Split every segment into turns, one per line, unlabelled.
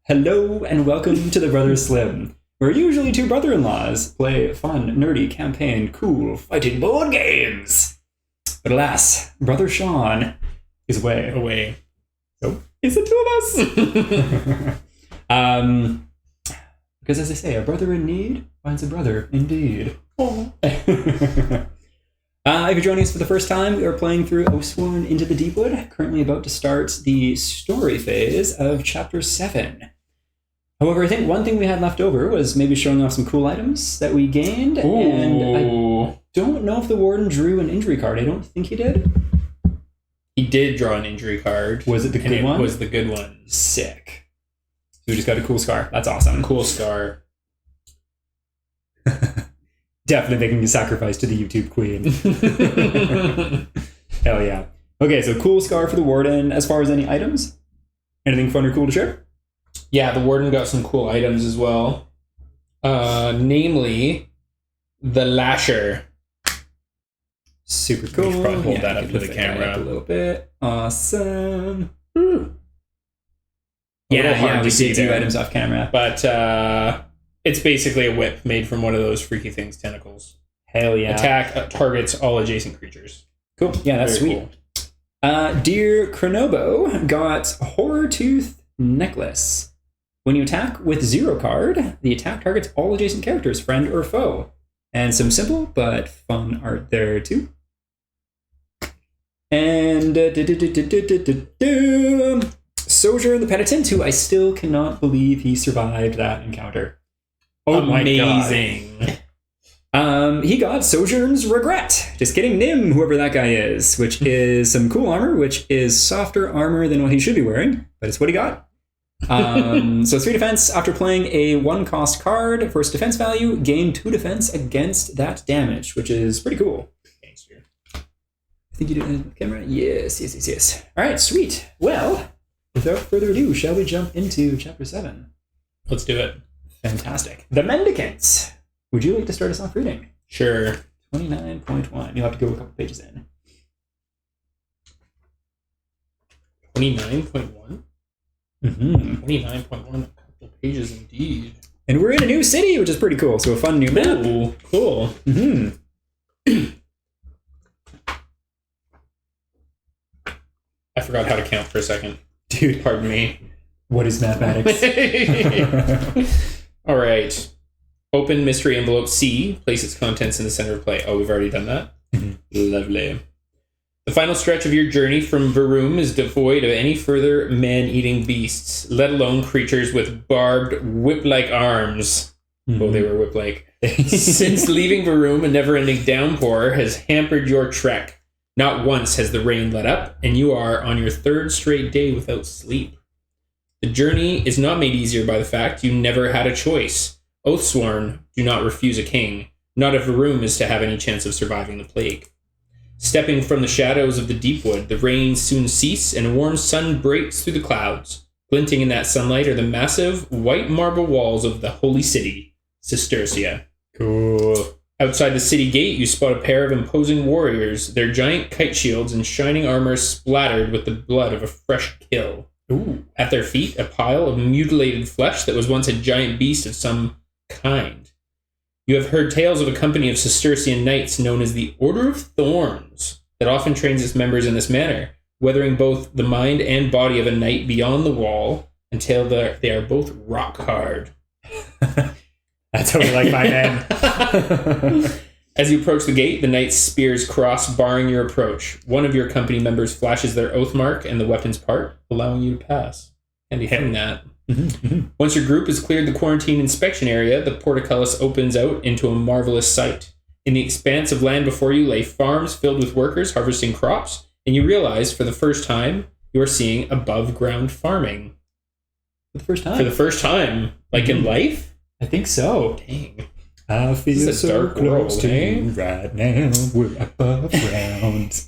Hello and welcome to the Brothers Slim, where usually two brother-in-laws play fun, nerdy, campaign, cool, fighting board games. But alas, Brother Sean is away. So it's the two of us. Because as they say, a brother in need finds a brother indeed. Oh. If you're joining us for the first time, we are playing through Oathsworn Into the Deepwood, currently about to start the story phase of Chapter 7. However, I think one thing we had left over was maybe showing off some cool items that we gained, and I don't know if the Warden drew an injury card. I don't think he did.
He did draw an injury card.
Was it the good one?
It was the good one.
Sick. So we just got a cool scar. That's awesome.
Cool scar.
Definitely making a sacrifice to the YouTube queen. Hell yeah. Okay, so cool scar for the Warden. As far as any items? Anything fun or cool to share?
Yeah, the Warden got some cool items as well. Namely, the Lasher.
Super cool.
You should probably hold that up to the camera.
A little bit. Awesome.
Yeah,
we did do items off camera.
But it's basically a whip made from one of those freaky things, tentacles.
Hell yeah.
Attack targets all adjacent creatures.
Cool. Yeah, that's
very
sweet. Cool. Dear Chronobo got a Horror Tooth necklace. When you attack with 0 card, the attack targets all adjacent characters, friend or foe. And some simple but fun art there too. And Sojourn the Penitent, who I still cannot believe he survived that encounter. Oh
amazing.
My God. He got Sojourn's Regret. Just kidding, Nim, whoever that guy is, which is some cool armor, which is softer armor than what he should be wearing, but it's what he got. So 3 defense. After playing a 1-cost card, first defense value, gain 2 defense against that damage, which is pretty cool. I think you did it on camera? Yes. All right, sweet. Well, without further ado, shall we jump into Chapter 7?
Let's do it.
Fantastic. The Mendicants. Would you like to start us off reading?
Sure.
29.1. You'll have to go a couple pages in.
29.1?
Mm-hmm.
29.1, a couple pages indeed.
And we're in a new city, which is pretty cool. So a fun new map.
Ooh, cool.
Mm-hmm.
I forgot how to count for a second.
Dude,
pardon me.
What is mathematics?
All right. Open mystery envelope C. Place its contents in the center of play. Oh, we've already done that? Mm-hmm. Lovely. The final stretch of your journey from Verum is devoid of any further man-eating beasts, let alone creatures with barbed, whip-like arms. Mm-hmm. Oh, they were whip-like. Since leaving Verum, a never-ending downpour has hampered your trek. Not once has the rain let up, and you are on your 3rd straight day without sleep. The journey is not made easier by the fact you never had a choice. Oathsworn do not refuse a king, not if Verum is to have any chance of surviving the plague. Stepping from the shadows of the Deepwood, the rains soon cease and a warm sun breaks through the clouds. Glinting in that sunlight are the massive white marble walls of the holy city, Sestercia.
Cool.
Outside the city gate, you spot a pair of imposing warriors, their giant kite shields and shining armor splattered with the blood of a fresh kill.
Ooh.
At their feet, a pile of mutilated flesh that was once a giant beast of some kind. You have heard tales of a company of Sestercian knights known as the Order of Thorns that often trains its members in this manner, weathering both the mind and body of a knight beyond the wall until they are both rock hard.
That's how we like my man.
As you approach the gate, the knight's spears cross, barring your approach. One of your company members flashes their oath mark and the weapon's part, allowing you to pass. Handy thing that. Once your group has cleared the quarantine inspection area, the portcullis opens out into a marvelous sight. In the expanse of land before you lay farms filled with workers harvesting crops, and you realize for the first time you are seeing above-ground farming.
For the first time?
For the first time. Like in life?
I think so.
Dang.
I feel
so dark close to
you right now. We're above ground.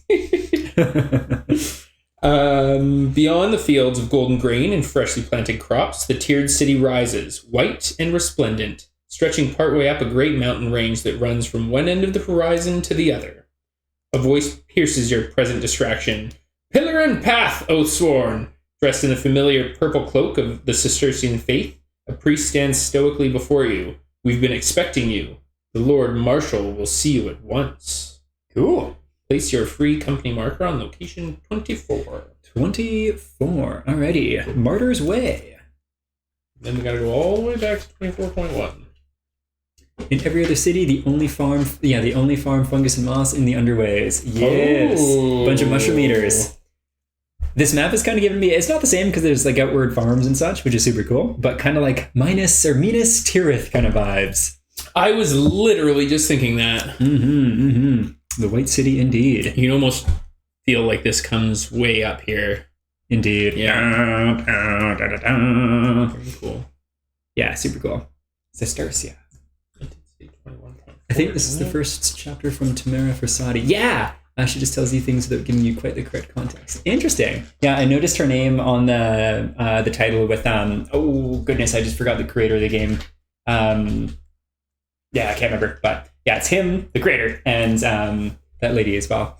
Beyond the fields of golden grain and freshly planted crops, the tiered city rises, white and resplendent, stretching partway up a great mountain range that runs from one end of the horizon to the other. A voice pierces your present distraction. Pillar and path, Oathsworn! Dressed in the familiar purple cloak of the Cistercian faith, a priest stands stoically before you. We've been expecting you. The Lord Marshal will see you at once.
Cool.
Place your free company marker on location 24.
24. Alrighty. Martyr's Way.
Then we gotta go all the way back to 24.1.
In every other city, the only farm fungus and moss in the underways. Yes.
Oh.
Bunch of mushroom eaters. This map is kind of giving me, it's not the same because there's like outward farms and such, which is super cool, but kind of like Minas Tirith kind of vibes.
I was literally just thinking that.
The White City, indeed.
You can almost feel like this comes way up here.
Indeed.
Yeah. Very cool.
Yeah, super cool. Cistercia. I think this is the first chapter from Tamara Forsadi. Yeah! She just tells you things without giving you quite the correct context. Interesting. Yeah, I noticed her name on the title with, oh goodness, I just forgot the creator of the game. Yeah, I can't remember. But yeah, it's him, the creator, and that lady as well.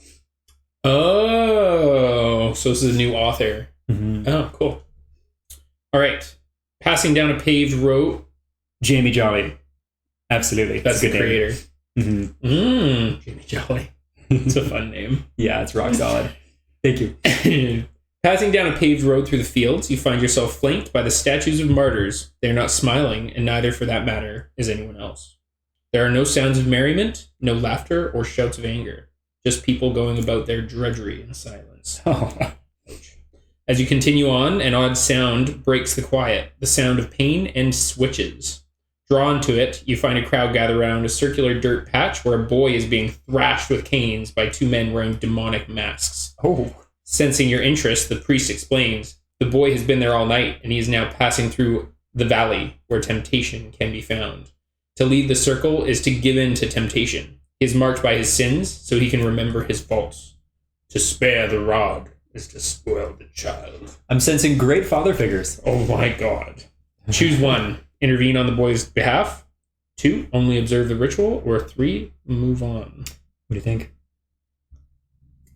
Oh, so this is a new author. Oh, cool. All right. Passing down a paved road.
Jamie Jolly. Absolutely.
That's the creator.
Jamie Jolly.
It's a fun name.
Yeah, it's rock solid. Thank you.
Passing down a paved road through the fields, you find yourself flanked by the statues of martyrs. They are not smiling, and neither, for that matter, is anyone else. There are no sounds of merriment, no laughter or shouts of anger. Just people going about their drudgery in silence.
Oh.
As you continue on, an odd sound breaks the quiet, the sound of pain and switches. Drawn to it, you find a crowd gather around a circular dirt patch where a boy is being thrashed with canes by two men wearing demonic masks.
Oh.
Sensing your interest, the priest explains, the boy has been there all night, and he is now passing through the valley where temptation can be found. To lead the circle is to give in to temptation. He is marked by his sins, so he can remember his faults. To spare the rod is to spoil the child.
I'm sensing great father figures.
Oh my god. Choose one. Intervene on the boy's behalf. 2, only observe the ritual. Or 3, move on.
What do you think?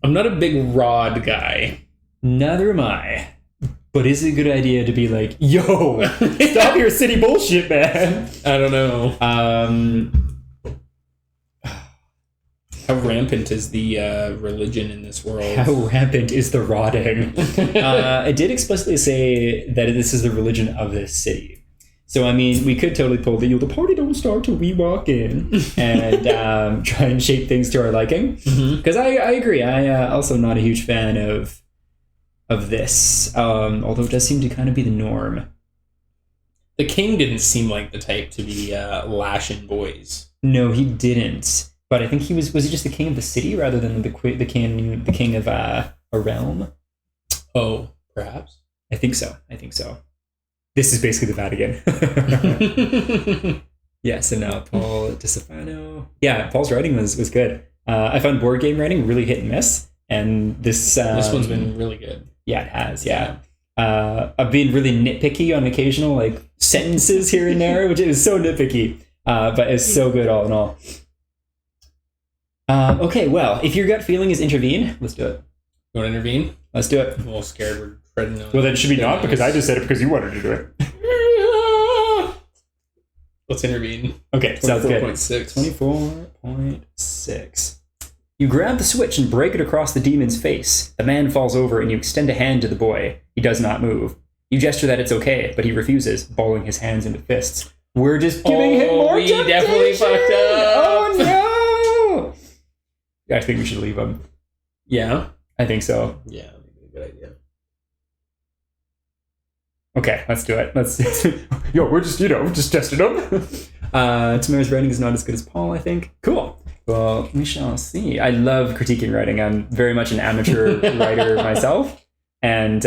I'm not a big rod guy.
Neither am I. But is it a good idea to be like, yo, stop your city bullshit, man?
I don't know. How rampant is the religion in this world?
How rampant is the rotting? It did explicitly say that this is the religion of this city. So, I mean, we could totally pull the party don't start till we walk in and try and shape things to our liking. Because I agree. I also not a huge fan of this, although it does seem to kind of be the norm.
The king didn't seem like the type to be lashing boys.
No, he didn't. But I think he was he just the king of the city rather than the king of a realm?
Oh, perhaps.
I think so. This is basically the Vatican. Yes, and now Paul DeStefano. Yeah, Paul's writing was good. I found board game writing really hit and miss, and this
one's been really good.
Yeah, it has. Yeah. I've been really nitpicky on occasional like sentences here and there, which is so nitpicky, but it's so good all in all. Okay, well, if your gut feeling is intervene, let's do it.
You want to intervene?
Let's do it.
I'm a little scared we're treading on.
Well, then it should be not because I just said it because you wanted to do it.
Let's intervene.
Okay, sounds good.
24.6.
24.6. You grab the switch and break it across the demon's face. The man falls over and you extend a hand to the boy. He does not move. You gesture that it's okay, but he refuses, balling his hands into fists. We're just giving him more temptation!
Definitely fucked up!
Oh no! I think we should leave him.
Yeah?
I think so.
Yeah, maybe a good idea.
Okay, let's do it. Yo, we're just testing him. Tamara's writing is not as good as Paul, I think. Cool. Well, we shall see. I love critiquing writing. I'm very much an amateur writer myself. And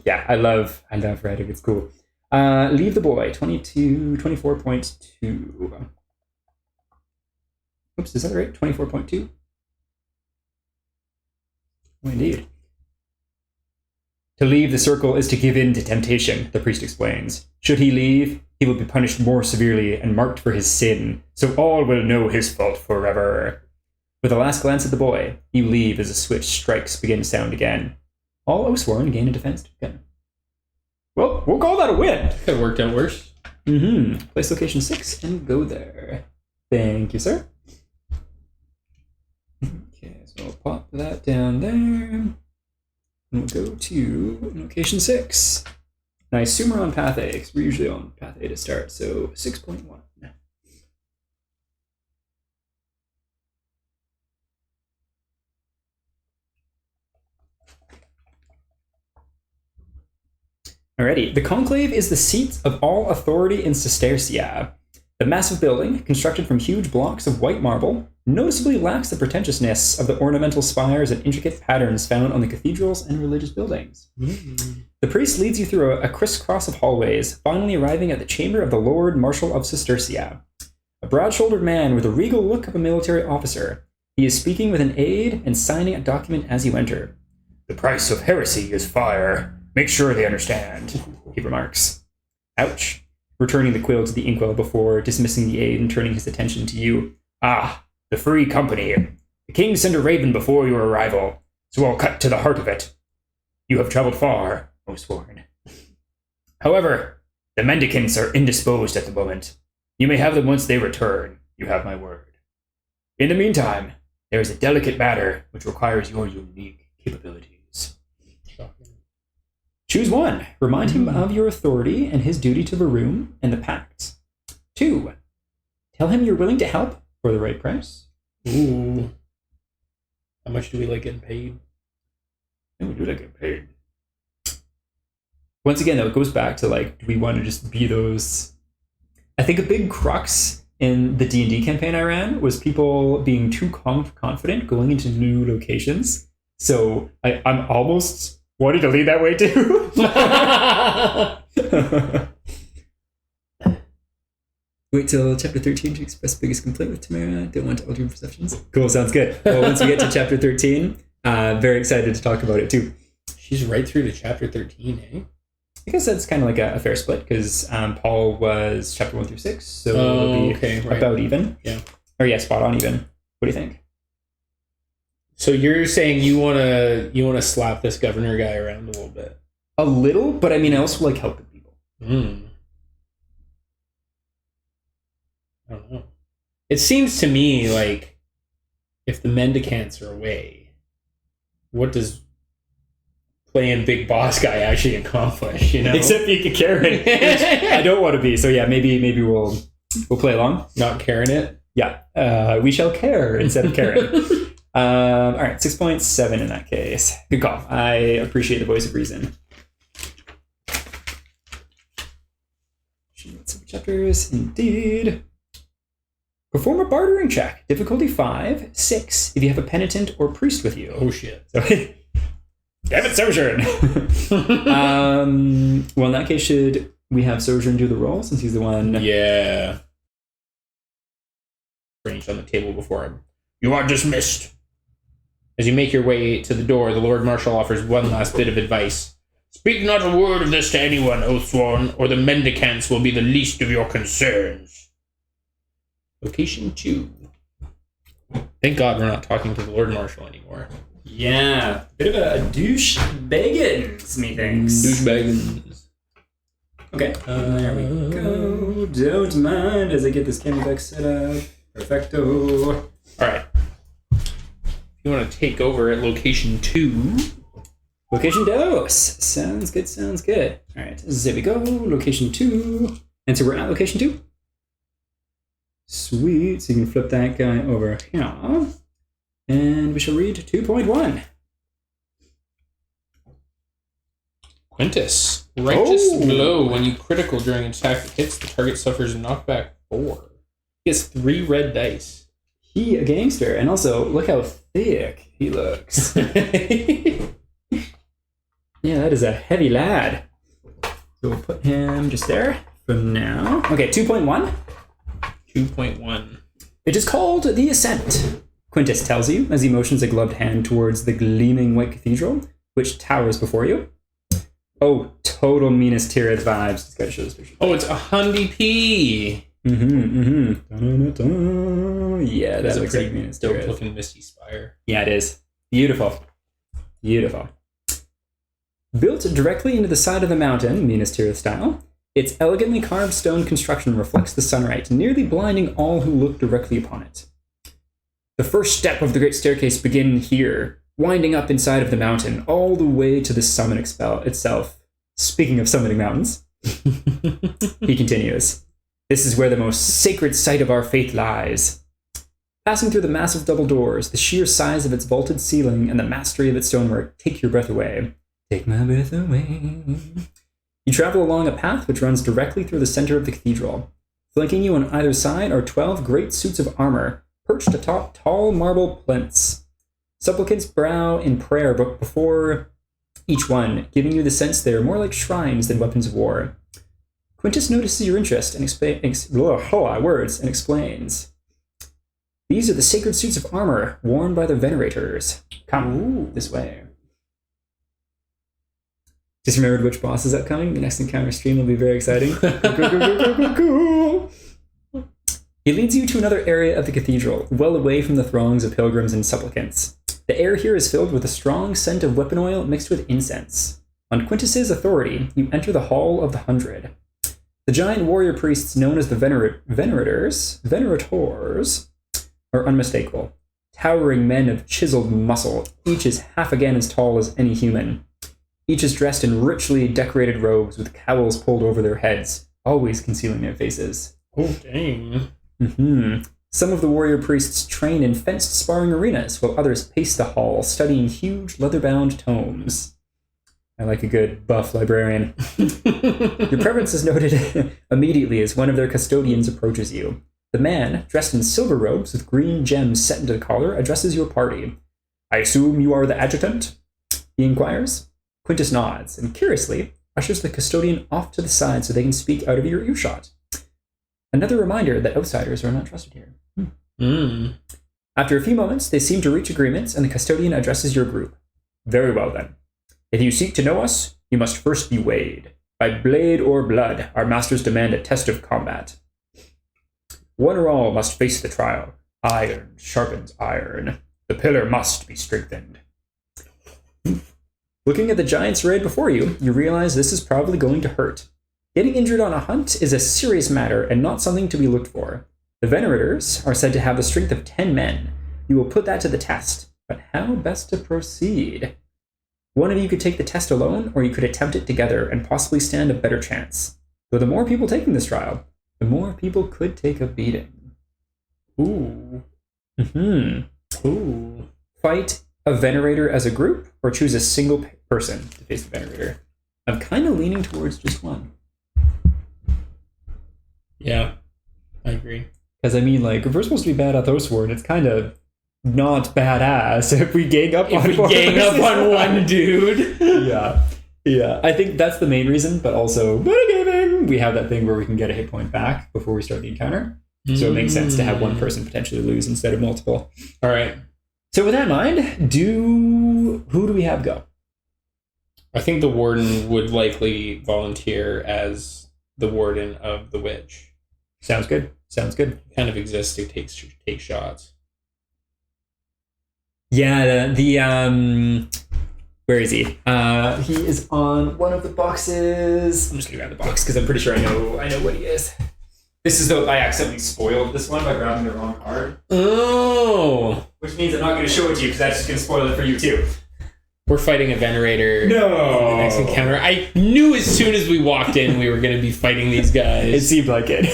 yeah, I love writing. It's cool. Leave the boy, 24.2. Oops, is that right? 24.2? Oh, indeed. To leave the circle is to give in to temptation, the priest explains. Should he leave, he will be punished more severely and marked for his sin, so all will know his fault forever. With a last glance at the boy, you leave as a switch strikes begin to sound again. All Oathsworn gain a defense token. Well, we'll call that a win.
Could have worked out worse.
Place location 6 and go there. Thank you, sir. Okay, so I'll pop that down there. And we'll go to location 6. And I assume we're on path A, because we're usually on path A to start, so 6.1. Alrighty, the Conclave is the seat of all authority in Sestercia. The massive building, constructed from huge blocks of white marble, noticeably lacks the pretentiousness of the ornamental spires and intricate patterns found on the cathedrals and religious buildings. The priest leads you through a crisscross of hallways, finally arriving at the chamber of the Lord Marshal of Sestercia. A broad-shouldered man with the regal look of a military officer. He is speaking with an aide and signing a document as you enter. "The price of heresy is fire. Make sure they understand," he remarks. Ouch. Returning the quill to the inkwell before dismissing the aide and turning his attention to you. "Ah, the Free Company. The king sent a raven before your arrival, so I'll cut to the heart of it. You have traveled far, Oathsworn. However, the mendicants are indisposed at the moment. You may have them once they return, you have my word. In the meantime, there is a delicate matter which requires your unique capabilities. Choose one. Remind him of your authority and his duty to the room and the pact. 2. Tell him you're willing to help for the right price.
Ooh. How much do we like getting paid?
And we do like getting paid. Once again, though, it goes back to, like, do we want to just be those... I think a big crux in the D&D campaign I ran was people being too confident going into new locations. So I'm almost... wanted to lead that way too. Wait till chapter 13 to express biggest complaint with Tamara. Don't want to alter your perceptions. Cool, sounds good. Well, once we get to chapter 13, very excited to talk about it too.
She's right through to chapter 13, eh?
I guess that's kind of like a fair split because Paul was chapter 1 through 6, so it'll be about even.
Yeah.
Or yeah, spot on even. What do you think?
So you're saying you wanna slap this governor guy around a little bit?
A little, but I mean, I also like helping people.
I don't know. It seems to me like if the mendicants are away, what does playing big boss guy actually accomplish? You know,
except you can carry it. I don't want to be. So yeah, maybe we'll play along.
Not carrying it.
Yeah, we shall care instead of caring. All right, 6.7 in that case. Good call. I appreciate the voice of reason. Chapters, indeed. Perform a bartering check. Difficulty 5, 6. If you have a penitent or priest with you.
Oh shit!
So, damn it, Sojourn. Well, in that case, should we have Sojourn do the roll since he's the one?
Yeah. Ranged on the table before him. You are dismissed. As you make your way to the door, the Lord Marshal offers one last bit of advice. Speak not a word of this to anyone, Oathsworn, or the mendicants will be the least of your concerns. Location 2. Thank God we're not talking to the Lord Marshal anymore.
Yeah, bit of a douche baggins, methinks.
Douche baggins.
Okay, there we go. Don't mind as I get this camera back set up. Perfecto.
All right. You want to take over at location 2?
Location dos. Sounds good, sounds good. All right, there we go. Location 2. And so we're at location 2. Sweet. So you can flip that guy over here. And we shall read 2.1.
Quintus. Righteous blow. When you critical during an attack that hits, the target suffers a knockback 4. He gets 3 red dice.
He a gangster, and also look how thick he looks. Yeah, that is a heavy lad. So we'll put him just there for now. Okay, 2.1.
2.1.
It is called the Ascent. Quintus tells you as he motions a gloved hand towards the gleaming white cathedral, which towers before you. Oh, total Minas Tirith vibes. Just gotta show this picture.
Oh, it's a Hundy P.
Yeah,
That's
that looks like Minas
dope
Tirith.
looking Misty Spire.
Yeah, it is. Beautiful. Beautiful. Built directly into the side of the mountain, Minas Tirith style, its elegantly carved stone construction reflects the sunlight, nearly blinding all who look directly upon it. The first step of the great staircase begin here, winding up inside of the mountain, all the way to the summit itself. Speaking of summiting mountains, he continues, this is where the most sacred site of our faith lies. Passing through the massive double doors, the sheer size of its vaulted ceiling and the mastery of its stonework take your breath away. Take my breath away. You travel along a path which runs directly through the center of the cathedral. Flanking you on either side are 12 great suits of armor, perched atop tall marble plinths. Supplicants bow in prayer before each one, giving you the sense they are more like shrines than weapons of war. Quintus notices your interest and explains. These are the sacred suits of armor worn by the venerators. Come this way. Just remembered which boss is upcoming. The next encounter stream will be very exciting. Cool. He leads you to another area of the cathedral, well away from the throngs of pilgrims and supplicants. The air here is filled with a strong scent of weapon oil mixed with incense. On Quintus's authority, you enter the Hall of the Hundred. The giant warrior priests known as the Venerators, are unmistakable. Towering men of chiseled muscle, each is half again as tall as any human. Each is dressed in richly decorated robes with cowls pulled over their heads, always concealing their faces.
Oh, dang.
Some of the warrior priests train in fenced sparring arenas, while others pace the hall, studying huge leather-bound tomes. I like a good buff librarian. Your presence is noted immediately as one of their custodians approaches you. The man, dressed in silver robes with green gems set into the collar, addresses your party. I assume you are the adjutant? He inquires. Quintus nods, and curiously, ushers the custodian off to the side so they can speak out of your earshot. Another reminder that outsiders are not trusted here. After a few moments, they seem to reach agreements, and the custodian addresses your group. Very well, then. If you seek to know us, you must first be weighed. By blade or blood, our masters demand a test of combat. One or all must face the trial. Iron sharpens iron. The pillar must be strengthened. Looking at the giant's raid before you, you realize this is probably going to hurt. Getting injured on a hunt is a serious matter and not something to be looked for. The Venerators are said to have the strength of 10 men. You will put that to the test, but how best to proceed? One of you could take the test alone, or you could attempt it together and possibly stand a better chance. Though the more people taking this trial, the more people could take a beating. Ooh. Ooh. Fight a Venerator as a group, or choose a single person to face the Venerator. I'm kind of leaning towards just one.
Yeah, I agree.
Because, I mean, like, if we're supposed to be bad at Oathsworn, it's kind of not badass if we gang up on
one dude.
Yeah. I think that's the main reason, but also, we have that thing where we can get a hit point back before we start the encounter. So it makes sense to have one person potentially lose instead of multiple.
All right.
So with that in mind, who do we have go?
I think the warden would likely volunteer as the warden of the witch.
Sounds good.
Kind of exists to take shots.
Yeah, where is he? He is on one of the boxes. I'm just gonna grab the box because I'm pretty sure I know what he is. This is I accidentally spoiled this one by grabbing the wrong card.
Oh!
Which means I'm not gonna show it to you because that's just gonna spoil it for you too.
We're fighting a Venerator.
No!
In the next encounter. I knew as soon as we walked in we were gonna be fighting these guys.
It seemed like it.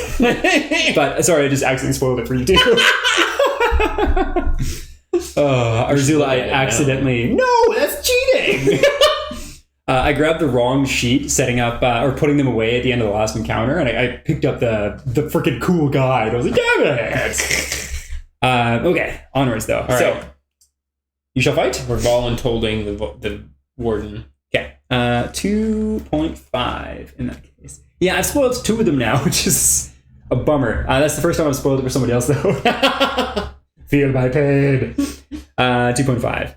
But sorry, I just accidentally spoiled it for you too. Arzula, I accidentally... No, that's cheating! I grabbed the wrong sheet setting up, or putting them away at the end of the last encounter, and I picked up the freaking cool guide. I was like, damn it! Okay, onwards though. All right. So, you shall fight?
We're voluntolding the warden.
Okay. 2.5 in that case. Yeah, I've spoiled 2 of them now, which is a bummer. That's the first time I've spoiled it for somebody else though. Feel my pain. 2.5.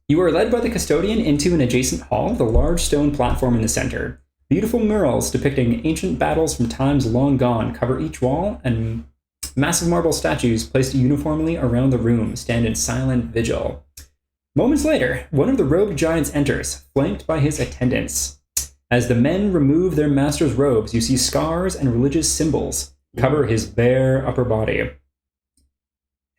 You are led by the custodian into an adjacent hall with a large stone platform in the center. Beautiful murals depicting ancient battles from times long gone cover each wall, and massive marble statues placed uniformly around the room stand in silent vigil. Moments later, one of the robed giants enters, flanked by his attendants. As the men remove their master's robes, you see scars and religious symbols cover his bare upper body.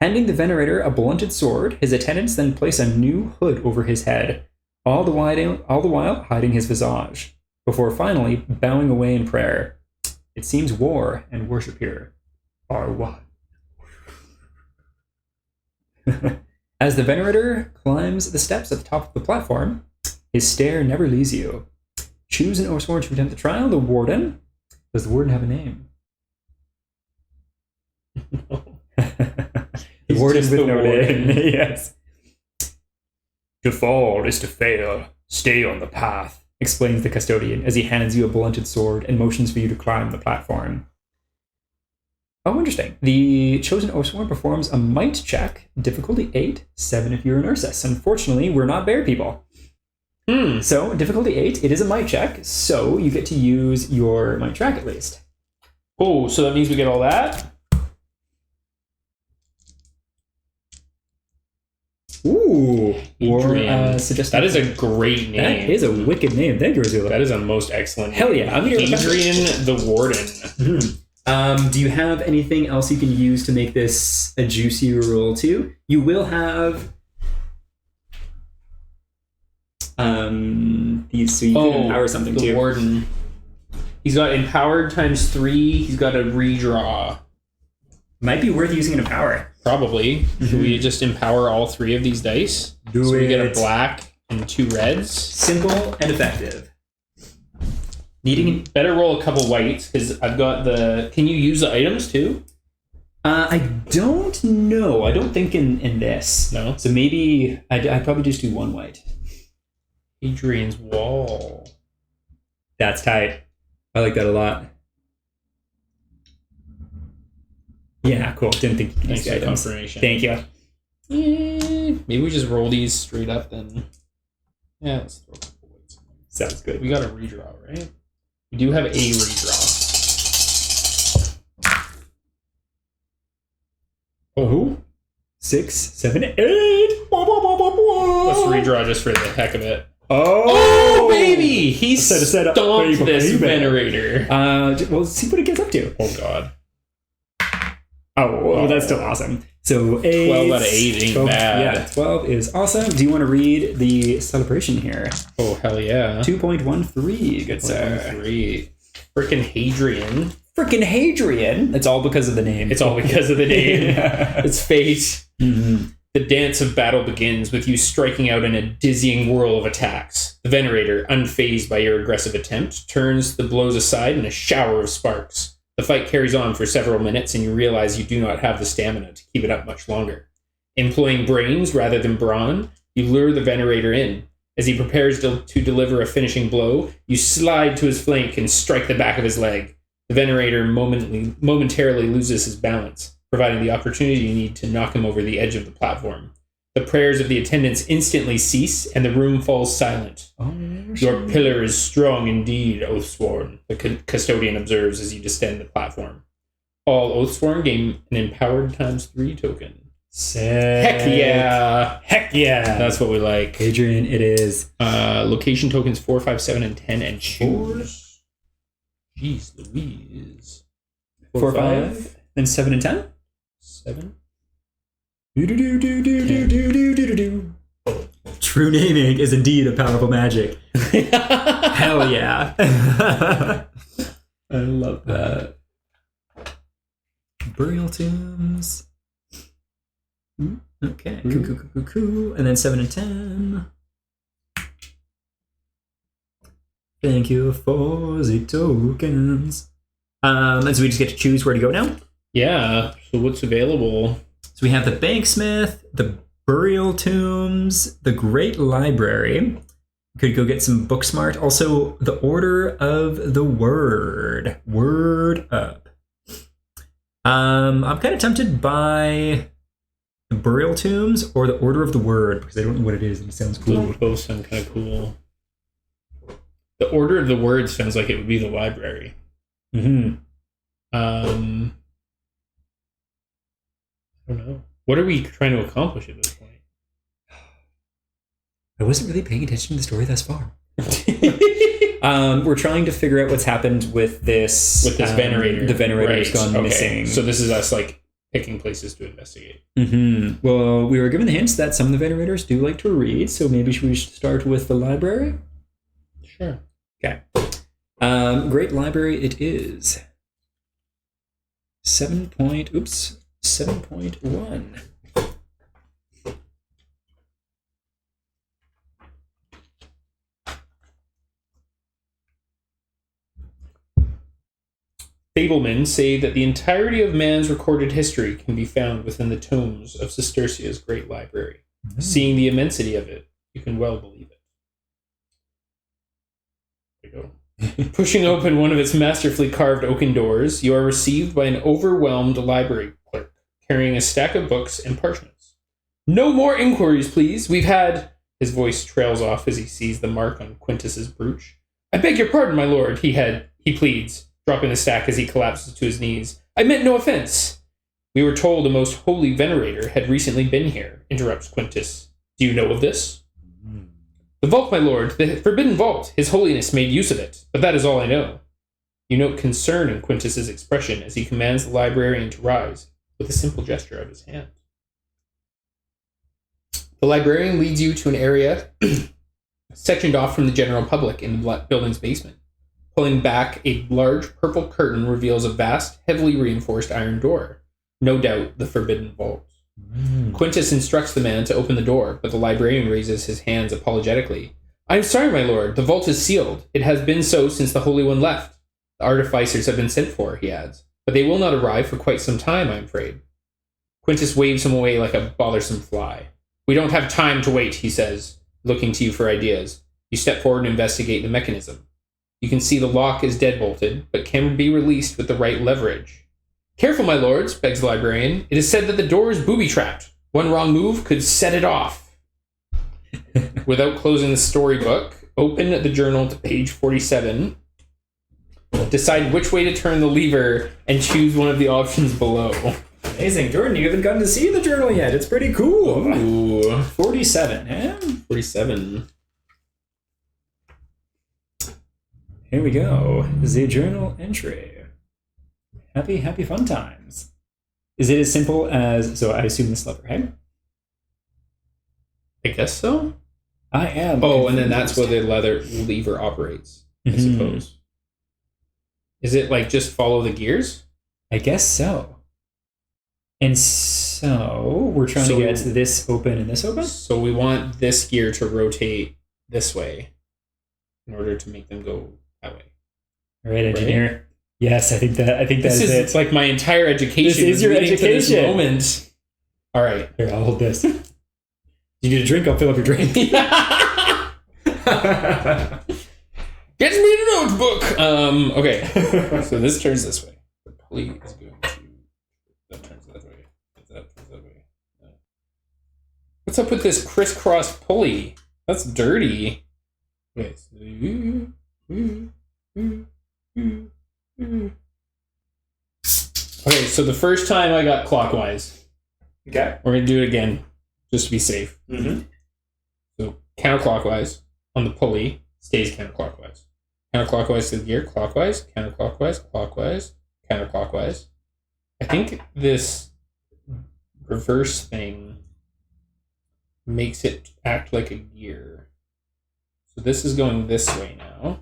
Handing the Venerator a blunted sword, his attendants then place a new hood over his head, all the while hiding his visage, before finally bowing away in prayer. It seems war and worship here are one. As the Venerator climbs the steps at the top of the platform, his stare never leaves you. Choose an Oathsworn to attempt the trial. The Warden. Does the Warden have a name?
No.
The Warden with no
Warden.
name. Yes. To fall is to fail. Stay on the path, explains the Custodian as he hands you a blunted sword and motions for you to climb the platform. Oh, interesting. The chosen Oathsworn performs a might check, difficulty 8, 7 if you're an Ursus. Unfortunately, we're not bear people. So, difficulty 8, it is a might check, so you get to use your might track at least.
Oh, so that means we get all that?
Ooh.
Adrian.
Suggest
that is a great name.
That is a wicked name. Thank you, Razula.
That is a most excellent name.
Hell yeah. I'm gonna
Adrian the Warden.
Mm-hmm. Do you have anything else you can use to make this a juicier roll too? You will have these, so you can empower something
the
too.
Warden. He's got empowered times 3. He's got a redraw.
Might be worth using an empower.
Probably. Should we just empower all 3 of these dice?
Do
we get a
it.
black and 2 reds.
Simple and effective. Needing
Better roll a couple whites, because I've got the... Can you use the items too?
I don't know. I don't think in this.
No?
So maybe I'd probably just do 1 white.
Adrian's Wall.
That's tight. I like that a lot. Yeah, cool. Didn't think you could use
Thanks for
the
the
items.
confirmation.
Thank you.
Maybe we just roll these straight up then. Yeah, let's throw a couple whites in there.
Sounds good.
We got a redraw, right? We do have a redraw.
Oh, 6, 7, 8.
Let's redraw just for the heck of it.
Oh,
baby! He
Set up,
stomped
baby,
this
baby.
Venerator.
Well, let's see what it gets up to.
Oh, God.
Oh, well, that's still awesome. So 8,
12 out of 8 ain't
12,
bad.
Yeah, 12 is awesome. Do you want to read the celebration here?
Oh, hell yeah.
2.13, good sir.
3. Frickin' Hadrian.
Frickin' Hadrian. It's all because of the name.
It's all because of the name.
Yeah.
It's fate.
Mm-hmm.
The dance of battle begins with you striking out in a dizzying whirl of attacks. The Venerator, unfazed by your aggressive attempt, turns the blows aside in a shower of sparks. The fight carries on for several minutes, and you realize you do not have the stamina to keep it up much longer. Employing brains rather than brawn, you lure the Venerator in. As he prepares to deliver a finishing blow, you slide to his flank and strike the back of his leg. The Venerator momentarily loses his balance, providing the opportunity you need to knock him over the edge of the platform. The prayers of the attendants instantly cease, and the room falls silent.
Oh,
Your pillar is strong indeed, Oathsworn, the custodian observes as you descend the platform. All Oathsworn gain an empowered times 3 token.
Sick.
Heck yeah!
Heck yeah!
That's what we like.
Adrian, it is.
Location tokens 4, 5, 7, and 10, and choose. Jeez Louise.
4, 5, then 7 and 10?
7?
True naming is indeed a powerful magic. Hell yeah. I love that. Burial tombs. Okay. Cool. And then 7 and 10. Thank you for the tokens. And so we just get to choose where to go now?
Yeah, so what's available?
So we have the Banksmith, the Burial Tombs, the Great Library. Could go get some Booksmart. Also, the Order of the Word. Word up. I'm kind of tempted by the Burial Tombs or the Order of the Word because I don't know what it is and it sounds cool.
Both sound kind of cool. The Order of the Word sounds like it would be the library.
Mm-hmm.
I don't know. What are we trying to accomplish at this point?
I wasn't really paying attention to the story thus far. We're trying to figure out what's happened with this
venerator.
The venerator's gone missing.
So this is us like picking places to investigate.
Mm-hmm. Well, we were given the hints that some of the venerators do like to read, so maybe we should start with the library.
Sure.
Okay. Great library it is. 7.1.
Fablemen say that the entirety of man's recorded history can be found within the tomes of Sestercia's great library. Mm-hmm. Seeing the immensity of it, you can well believe it. There you go. Pushing open one of its masterfully carved oaken doors, you are received by an overwhelmed library clerk carrying a stack of books and parchments. No more inquiries, please. We've had... His voice trails off as he sees the mark on Quintus's brooch. I beg your pardon, my lord, he pleads, dropping the stack as he collapses to his knees. I meant no offense. We were told a most holy venerator had recently been here, interrupts Quintus. Do you know of this? The vault, my lord, the forbidden vault. His Holiness made use of it, but that is all I know. You note concern in Quintus's expression as he commands the librarian to rise with a simple gesture of his hand. The librarian leads you to an area sectioned off from the general public in the building's basement. Pulling back, a large purple curtain reveals a vast, heavily reinforced iron door. No doubt the forbidden vault. Quintus instructs the man to open the door, but the librarian raises his hands apologetically. I am sorry, my lord. The vault is sealed. It has been so since the Holy One left. The artificers have been sent for, he adds, but they will not arrive for quite some time, I'm afraid. Quintus waves him away like a bothersome fly. We don't have time to wait, he says, looking to you for ideas. You step forward and investigate the mechanism. You can see the lock is deadbolted, but can be released with the right leverage. Careful, my lords, begs the librarian. It is said that the door is booby-trapped. One wrong move could set it off. Without closing the storybook, open the journal to page 47. Decide which way to turn the lever and choose one of the options below.
Amazing. Jordan, you haven't gotten to see the journal yet. It's pretty cool.
Ooh.
47, eh?
47.
Here we go. The journal entry. Happy fun times. Is it as simple as... So I assume this lever, hey?
I guess so.
I am.
Oh, and then that's where the lever operates, I suppose. Is it like just follow the gears?
I guess so. And so we're trying to get this open and this open?
So we want this gear to rotate this way in order to make them go that way.
All right, engineer. Right? Yes, I think that is it.
It's like my entire education.
This is your education.
To this moment. All right.
Here, I'll hold this. You need a drink? I'll fill up your drink.
Get me a notebook. Okay. So this turns this way. The pulley is going to... That turns that way. That turns that way. What's up with this crisscross pulley? That's dirty. Okay. Okay, so the first time I got clockwise.
Okay.
We're going to do it again, just to be safe.
Mm-hmm.
So counterclockwise on the pulley stays counterclockwise. Counterclockwise to the gear, clockwise, counterclockwise, clockwise, counterclockwise. I think this reverse thing makes it act like a gear. So this is going this way now.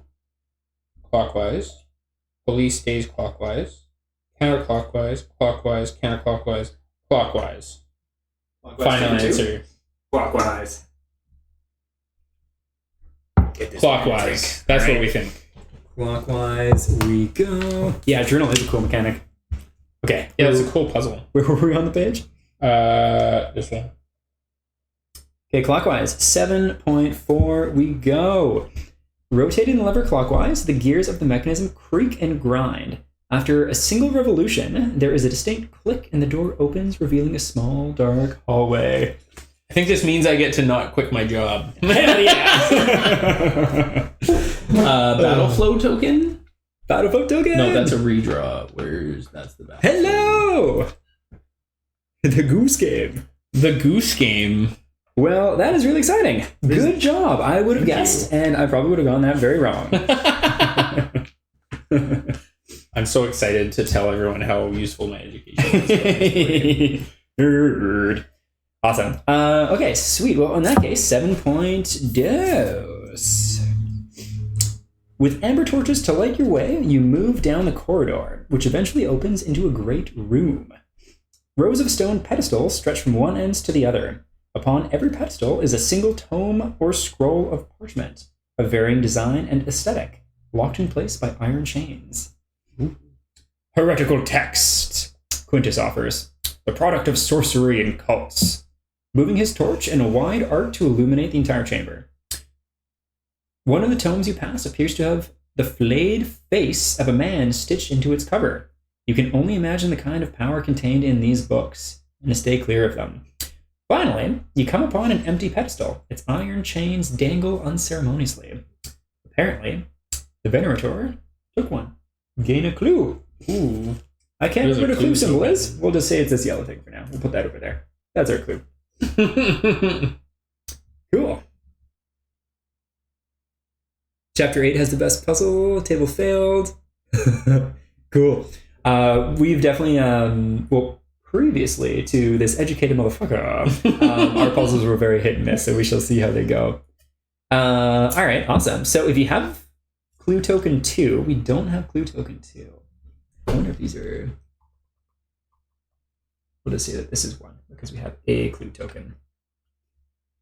Clockwise. Pulley stays clockwise. Counterclockwise, clockwise, counterclockwise, clockwise. Final answer.
Clockwise.
Clockwise. That's right. What we think.
Clockwise we go. Yeah, journal is a cool mechanic. Okay.
Yeah, it's a cool puzzle.
Where were we on the page?
This one.
Okay, clockwise. 7.4 we go. Rotating the lever clockwise, the gears of the mechanism creak and grind. After a single revolution, there is a distinct click and the door opens, revealing a small, dark hallway.
I think this means I get to not quit my job.
Hell yeah!
Battle flow token?
Battle flow token?
No, that's a redraw. That's the battle.
Hello! The Goose Game.
The Goose Game.
Well, that is really exciting. Good job. I would have guessed, and I probably would have gone that very wrong.
I'm so excited to tell everyone how useful my education is.
Nerd. Awesome. Okay, sweet. Well, in that case, 7-point dose. With amber torches to light your way, you move down the corridor, which eventually opens into a great room. Rows of stone pedestals stretch from one end to the other. Upon every pedestal is a single tome or scroll of parchment, of varying design and aesthetic, locked in place by iron chains. Ooh. Heretical text, Quintus offers, the product of sorcery and cults, moving his torch in a wide arc to illuminate the entire chamber. One of the tomes you pass appears to have the flayed face of a man stitched into its cover. You can only imagine the kind of power contained in these books, and to stay clear of them. Finally, you come upon an empty pedestal. Its iron chains dangle unceremoniously. Apparently, the Venerator took one. Gain a clue. Ooh. I can't remember what a clue symbol is. We'll just say it's this yellow thing for now. We'll put that over there. That's our clue. Cool. Chapter 8 has the best puzzle. Table failed. Cool. We've definitely, previously to this educated motherfucker, our puzzles were very hit and miss, so we shall see how they go. All right, awesome. So if you have clue token 2, we don't have clue token 2. I wonder if these are... We'll just say that this is 1, because we have a clue token.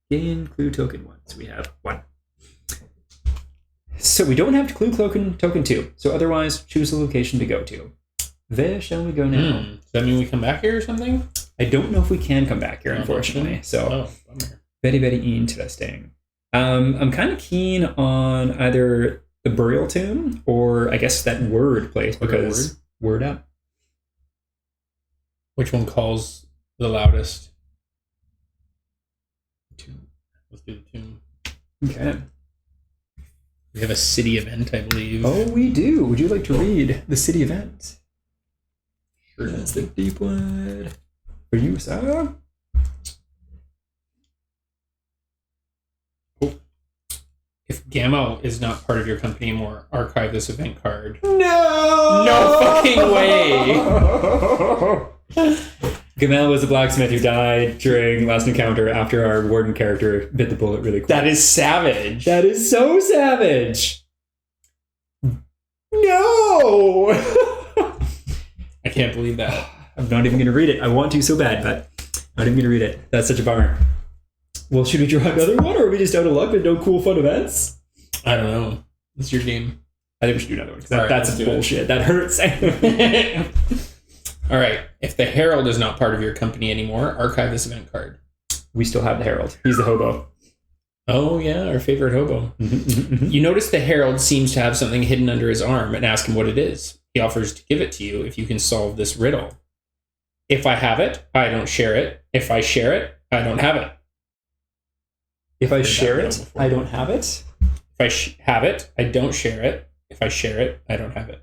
Gain clue token 1, so we have 1. So we don't have clue token 2, so otherwise choose a location to go to. Where shall we go now?
Does that mean we come back here or something?
I don't know if we can come back here, unfortunately. So, very, very interesting. I'm kind of keen on either the burial tomb or I guess that word place because word up.
Which one calls the loudest? Tomb. Let's do the tomb.
Okay.
We have a city event, I believe.
Oh, we do. Would you like to read the city event?
Sure.
That's the Deepwood. For you, sir.
Oh. If Gamma is not part of your company anymore, archive this event card.
No!
No fucking way!
Gamel was a blacksmith who died during last encounter after our warden character bit the bullet really quick.
That is savage.
That is so savage. No!
I can't believe that.
I'm not even going to read it. I want to so bad, but I'm not even going to read it. That's such a bummer. Well, should we draw another one, or are we just out of luck with no cool fun events?
I don't know. It's your game.
I think we should do another one, because that's bullshit. That hurts.
All right. If the Herald is not part of your company anymore, archive this event card.
We still have the Herald. He's the hobo.
Oh, yeah, our favorite hobo. You notice the Herald seems to have something hidden under his arm and ask him what it is. He offers to give it to you if you can solve this riddle. If I have it, I don't share it. If I share it, I don't have it.
If I share it, I don't have it.
If I have it, I don't share it. If I share it, I don't have it.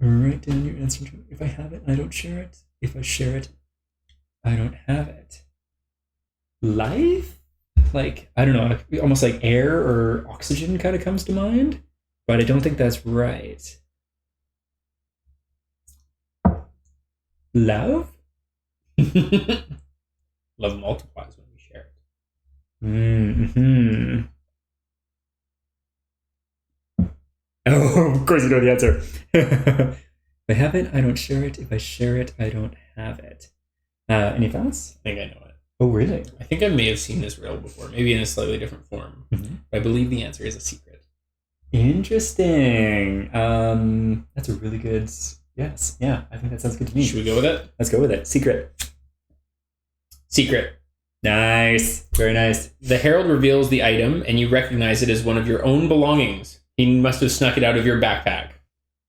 Write down your answer. If I have it, I don't share it. If I share it, I don't have it. Life? Like, I don't know, almost like air or oxygen kind of comes to mind, but I don't think that's right. Love?
Love multiplies when we share it.
Mm-hmm. Oh, of course you know the answer. If I have it, I don't share it. If I share it, I don't have it. Any thoughts?
I think I know it.
Oh, really?
I think I may have seen this riddle before, maybe in a slightly different form. Mm-hmm. I believe the answer is a secret.
Interesting. That's a really good... Yes. Yeah, I think that sounds good to me.
Should we go with it?
Let's go with it. Secret.
Secret.
Nice. Very nice.
The Herald reveals the item, and you recognize it as one of your own belongings. He must have snuck it out of your backpack.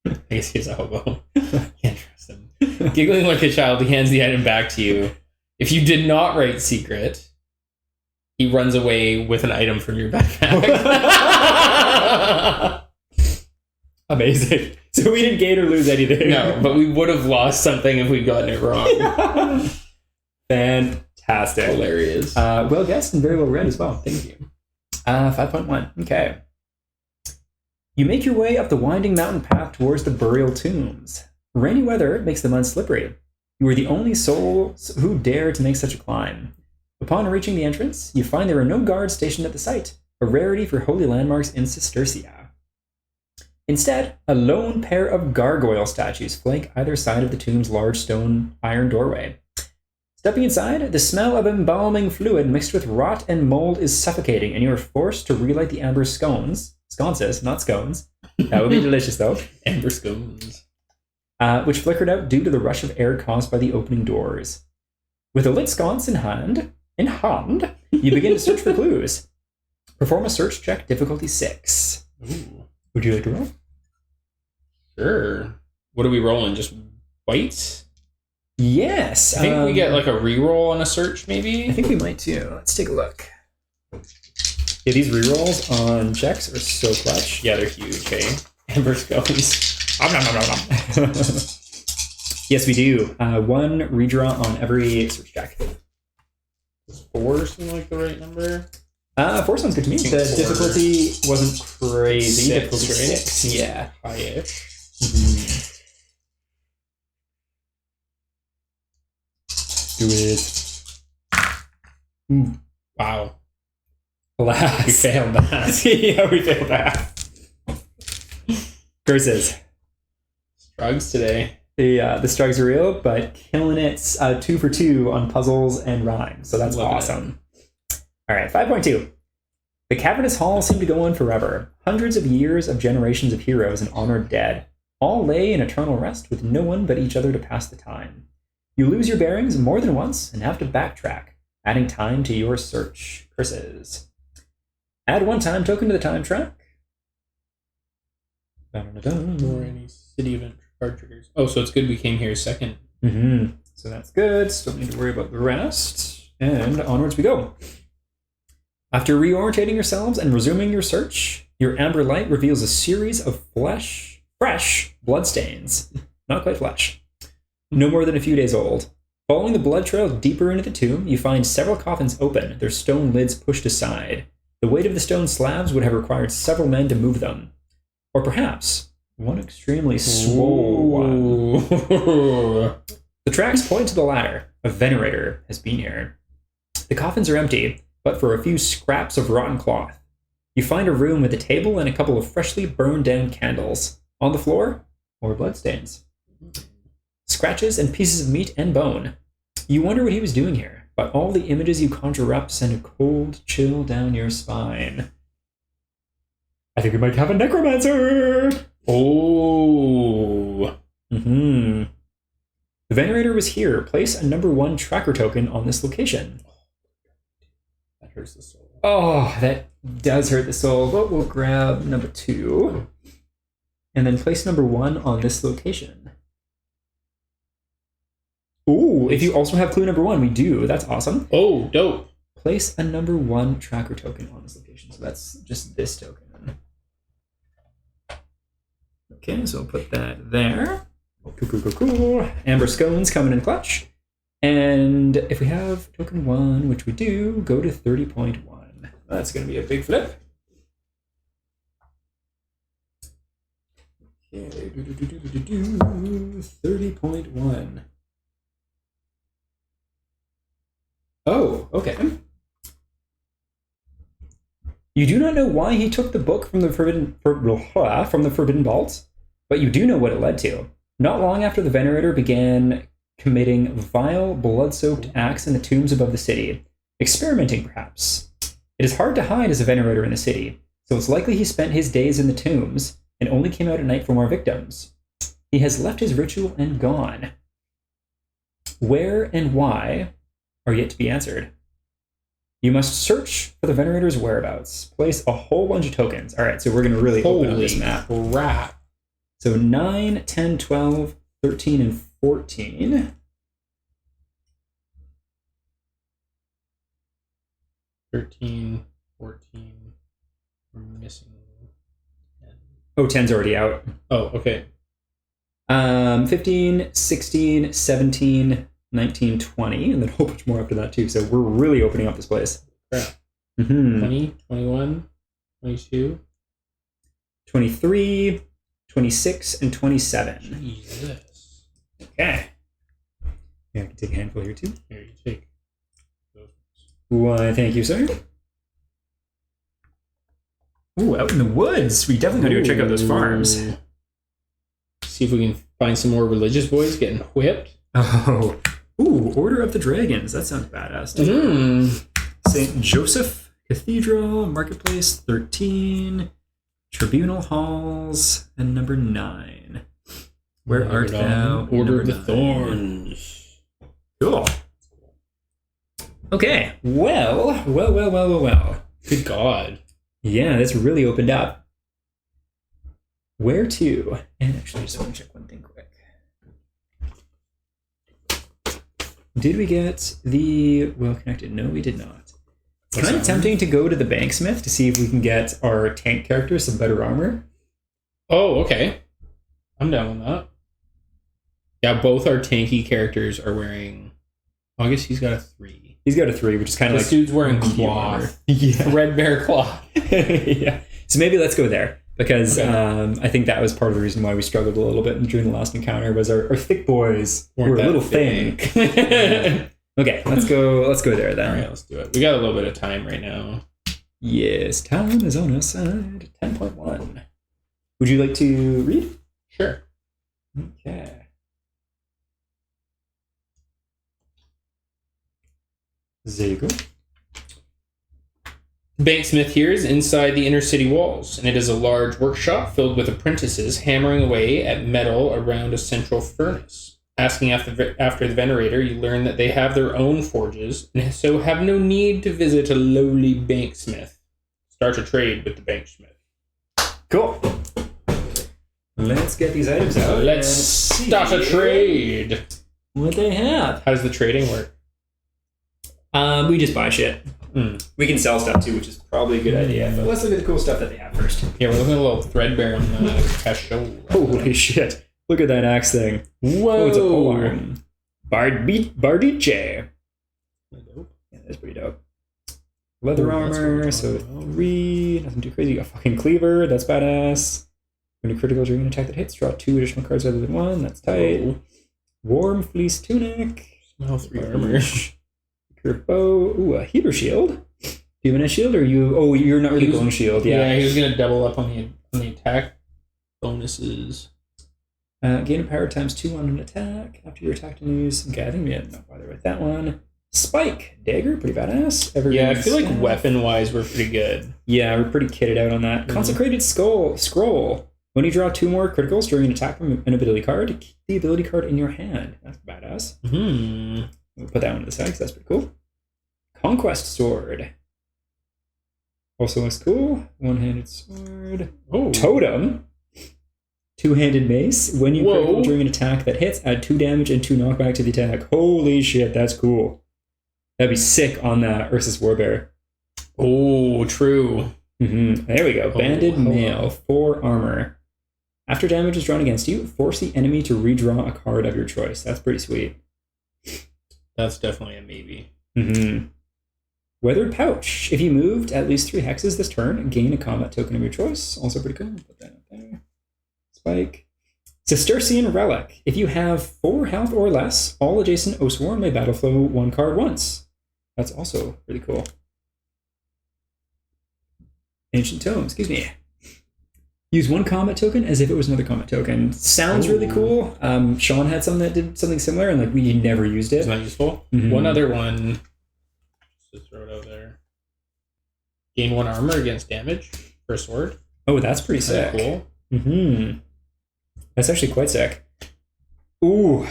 I guess he's a hobo. Can't trust him. Giggling like a child, he hands the item back to you. If you did not write secret, he runs away with an item from your backpack.
Amazing. So we didn't gain or lose anything.
No, but we would have lost something if we'd gotten it wrong.
Fantastic.
Hilarious.
Well guessed and very well read as well.
Thank you.
5.1. Okay. You make your way up the winding mountain path towards the burial tombs. Rainy weather makes the mud slippery. You are the only souls who dare to make such a climb. Upon reaching the entrance, you find there are no guards stationed at the site, a rarity for holy landmarks in Cistercia. Instead, a lone pair of gargoyle statues flank either side of the tomb's large stone iron doorway. Stepping inside, the smell of embalming fluid mixed with rot and mold is suffocating, and you are forced to relight the amber sconces, not scones. That would be delicious, though.
Amber scones.
Which flickered out due to the rush of air caused by the opening doors. With a lit sconce in hand, you begin to search for clues. Perform a search check, difficulty 6.
Ooh.
Would you like to roll?
Sure. What are we rolling? Just white?
Yes.
I think we get like a reroll on a search, maybe?
I think we might too. Let's take a look. Yeah, these rerolls on checks are so clutch.
Yeah, they're huge, hey? Amber scones.
Yes, we do. 1 redraw on every search check.
Does 4 seem like the right number?
4 sounds good to me. The difficulty wasn't crazy.
6,
Difficulty
right?
6. Yeah.
High-ish.
Mm-hmm. Do it. Ooh.
Wow.
Alas.
We failed that.
Yeah, we failed that. Curses.
Drugs today.
The strugs are real, but killing it 2 for 2 on puzzles and rhymes. So that's awesome. All right, 5.2. The cavernous halls seem to go on forever. Hundreds of years of generations of heroes and honored dead. All lay in eternal rest with no one but each other to pass the time. You lose your bearings more than once and have to backtrack, adding time to your search. Curses. Add 1 time token to the time track.
Or any city event card triggers. Oh, so it's good we came here second.
Mm-hmm. So that's good. Still need to worry about the rest. And onwards we go. After reorientating yourselves and resuming your search, your amber light reveals a series of fresh bloodstains. Not quite flesh. No more than a few days old. Following the blood trail deeper into the tomb, you find several coffins open, their stone lids pushed aside. The weight of the stone slabs would have required several men to move them. Or perhaps one extremely swole one. The tracks point to the latter. A venerator has been here. The coffins are empty, but for a few scraps of rotten cloth. You find a room with a table and a couple of freshly burned down candles. On the floor, more bloodstains. Scratches and pieces of meat and bone. You wonder what he was doing here, but all the images you conjure up send a cold chill down your spine. I think we might have a necromancer!
Oh.
Mm-hmm. The venerator was here. Place a number 1 tracker token on this location.
That hurts the soul.
Oh, that does hurt the soul, but we'll grab number 2. And then place number 1 on this location. Ooh, if you also have clue number 1, we do. That's awesome.
Oh, dope.
Place a number 1 tracker token on this location. So that's just this token. Okay, so we'll put that there. Cool. Amber scones coming in clutch. And if we have token 1, which we do, go to 30.1. That's going to be a big flip. Okay, 30.1. Oh, okay. You do not know why he took the book from the forbidden vault, but you do know what it led to. Not long after the venerator began committing vile, blood-soaked acts in the tombs above the city, experimenting perhaps. It is hard to hide as a venerator in the city, so it's likely he spent his days in the tombs and only came out at night for more victims. He has left his ritual and gone. Where and why are yet to be answered. You must search for the venerator's whereabouts. Place a whole bunch of tokens. All right, so we're going to really open up this map.
Crap.
So 9, 10, 12, 13, and 14.
13, 14. We're missing 10.
Oh, 10's already out.
Oh, okay.
15, 16, 17, 19, 20, and then a whole bunch more after that too. So we're really opening up this place.
Crap.
Mm-hmm.
20, 21, 22.
23, 26, and 27.
Jesus.
Okay. Yeah, I can take a handful here too.
Here, you take those.
Why, thank you, sir. Ooh, out in the woods. We definitely gotta go check out those farms.
See if we can find some more religious boys getting whipped.
Oh. Ooh, Order of the Dragons. That sounds badass. St. Joseph Cathedral, Marketplace 13, Tribunal Halls, and number 9. Where art thou?
Order of the Thorns.
Cool. Okay. Well.
Good God.
Yeah, this really opened up. Where to? And actually, I just want to check one thing quick. Did we get the well-connected? No, we did not. It's kind of tempting to go to the Banksmith to see if we can get our tank characters some better armor.
Oh, okay. I'm down with that. Yeah, both our tanky characters are wearing... I guess he's got a 3.
He's got a 3, which is kind of like...
This dude's wearing
cloth.
Yeah. Threadbare cloth.
Yeah. So maybe let's go there. Because I think that was part of the reason why we struggled a little bit during the last encounter was our thick boys were a little thin. Okay, let's go there then.
All right, let's do it. We got a little bit of time right now.
Yes, time is on our side. 10.1. Would you like to read?
Sure.
Okay. There you go.
Banksmith here is inside the inner city walls, and it is a large workshop filled with apprentices hammering away at metal around a central furnace. Asking after the Venerator, you learn that they have their own forges, and so have no need to visit a lowly banksmith. Start a trade with the banksmith.
Cool. Let's get these items out.
Let's start a trade.
What they have.
How does the trading work?
We just buy shit. We can sell stuff too, which is probably a good idea. But let's look at the cool stuff that they have first.
Yeah, we're looking at a little threadbare on the cachot.
Holy shit. Look at that axe thing.
Whoa.
Oh, it's a polearm. Bardiche. Yeah, that's pretty dope. Leather armor, so 3. Nothing too crazy. A fucking cleaver. That's badass. When a critical during an attack that hits, draw 2 additional cards rather than 1. That's tight.
Whoa.
Warm fleece tunic.
Smell 3 armor.
Curved bow. Ooh, a heater shield. Do you have a shield or you? Oh, you're not really going shield. Yeah,
he was gonna double up on the attack bonuses.
Gain power times 2 on an attack after your attack continues. Okay, I think we had no bother with that one. Spike dagger, pretty badass.
I feel like weapon wise we're pretty good.
Yeah, we're pretty kitted out on that. Consecrated scroll. When you draw 2 more criticals during an attack from an ability card, keep the ability card in your hand. That's badass. We'll put that one to the side because that's pretty cool. Conquest sword. Also looks cool. One-handed sword.
Oh.
Totem. 2-handed mace. When you critical during an attack that hits, add 2 damage and 2 knockback to the attack. Holy shit, that's cool. That'd be sick on that Ursus Warbear.
Oh, true.
There we go. Banded mail. 4 armor. After damage is drawn against you, force the enemy to redraw a card of your choice. That's pretty sweet.
That's definitely a maybe.
Weathered pouch. If you moved at least 3 hexes this turn, gain a combat token of your choice. Also pretty cool. Put that up there. Spike. Cistercian relic. If you have 4 health or less, all adjacent Oathsworn may battle flow 1 card once. That's also really cool. Ancient tome. Excuse me. Use 1 combat token as if it was another combat token. Sounds really cool. Sean had something that did something similar, and we never used it.
Isn't that useful? One other one. Just to throw it out there. Gain 1 armor against damage for a sword.
Oh, that's pretty sick.
Cool.
That's actually quite sick. Ooh.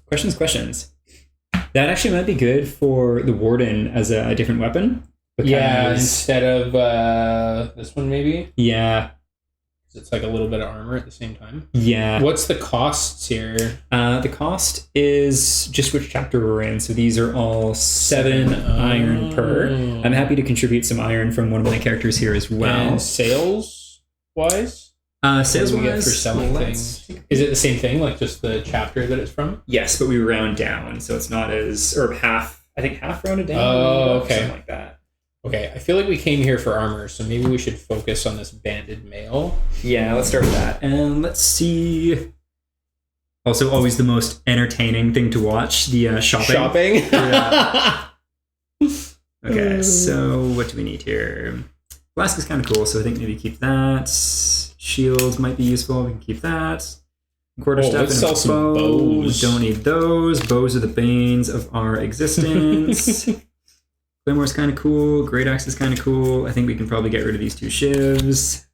Questions. That actually might be good for the Warden as a different weapon.
Yeah, instead of this one maybe?
Yeah.
It's like a little bit of armor at the same time.
Yeah.
What's the costs here?
The cost is just which chapter we're in. So these are all 7 iron per. I'm happy to contribute some iron from one of my characters here as well.
And sales? wise?
Sales
What do we get
wise
for selling things? Is it the same thing, like just the chapter that it's from?
Yes, but we round down, so it's not as half. I think half rounded down.
Oh, okay,
something like that.
Okay, I feel like we came here for armor, so maybe we should focus on this banded male.
Yeah, let's start with that, and let's see. Also, always the most entertaining thing to watch, the shopping. Yeah. Okay, so what do we need here? Flask is kind of cool, so I think maybe keep that. Shields might be useful. We can keep that. Quarterstaff
let's sell some bows.
Don't need those. Bows are the banes of our existence. Claymore's kind of cool. Great Axe is kind of cool. I think we can probably get rid of these 2 shivs.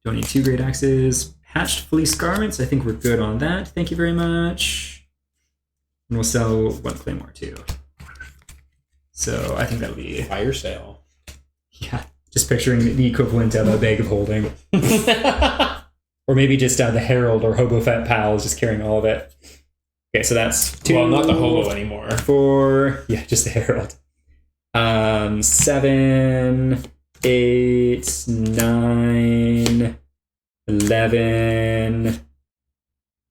Don't need 2 Great Axes. Patched fleece garments. I think we're good on that. Thank you very much. And we'll sell 1 Claymore too. So I think that'll be
fire sale.
Yeah, just picturing the equivalent of a bag of holding. Or maybe just the Herald or Hobo Fat Pals just carrying all of it. Okay, so that's 2.
Well, not the Hobo anymore.
4. Yeah, just the Herald. 7, 8, 9, 11,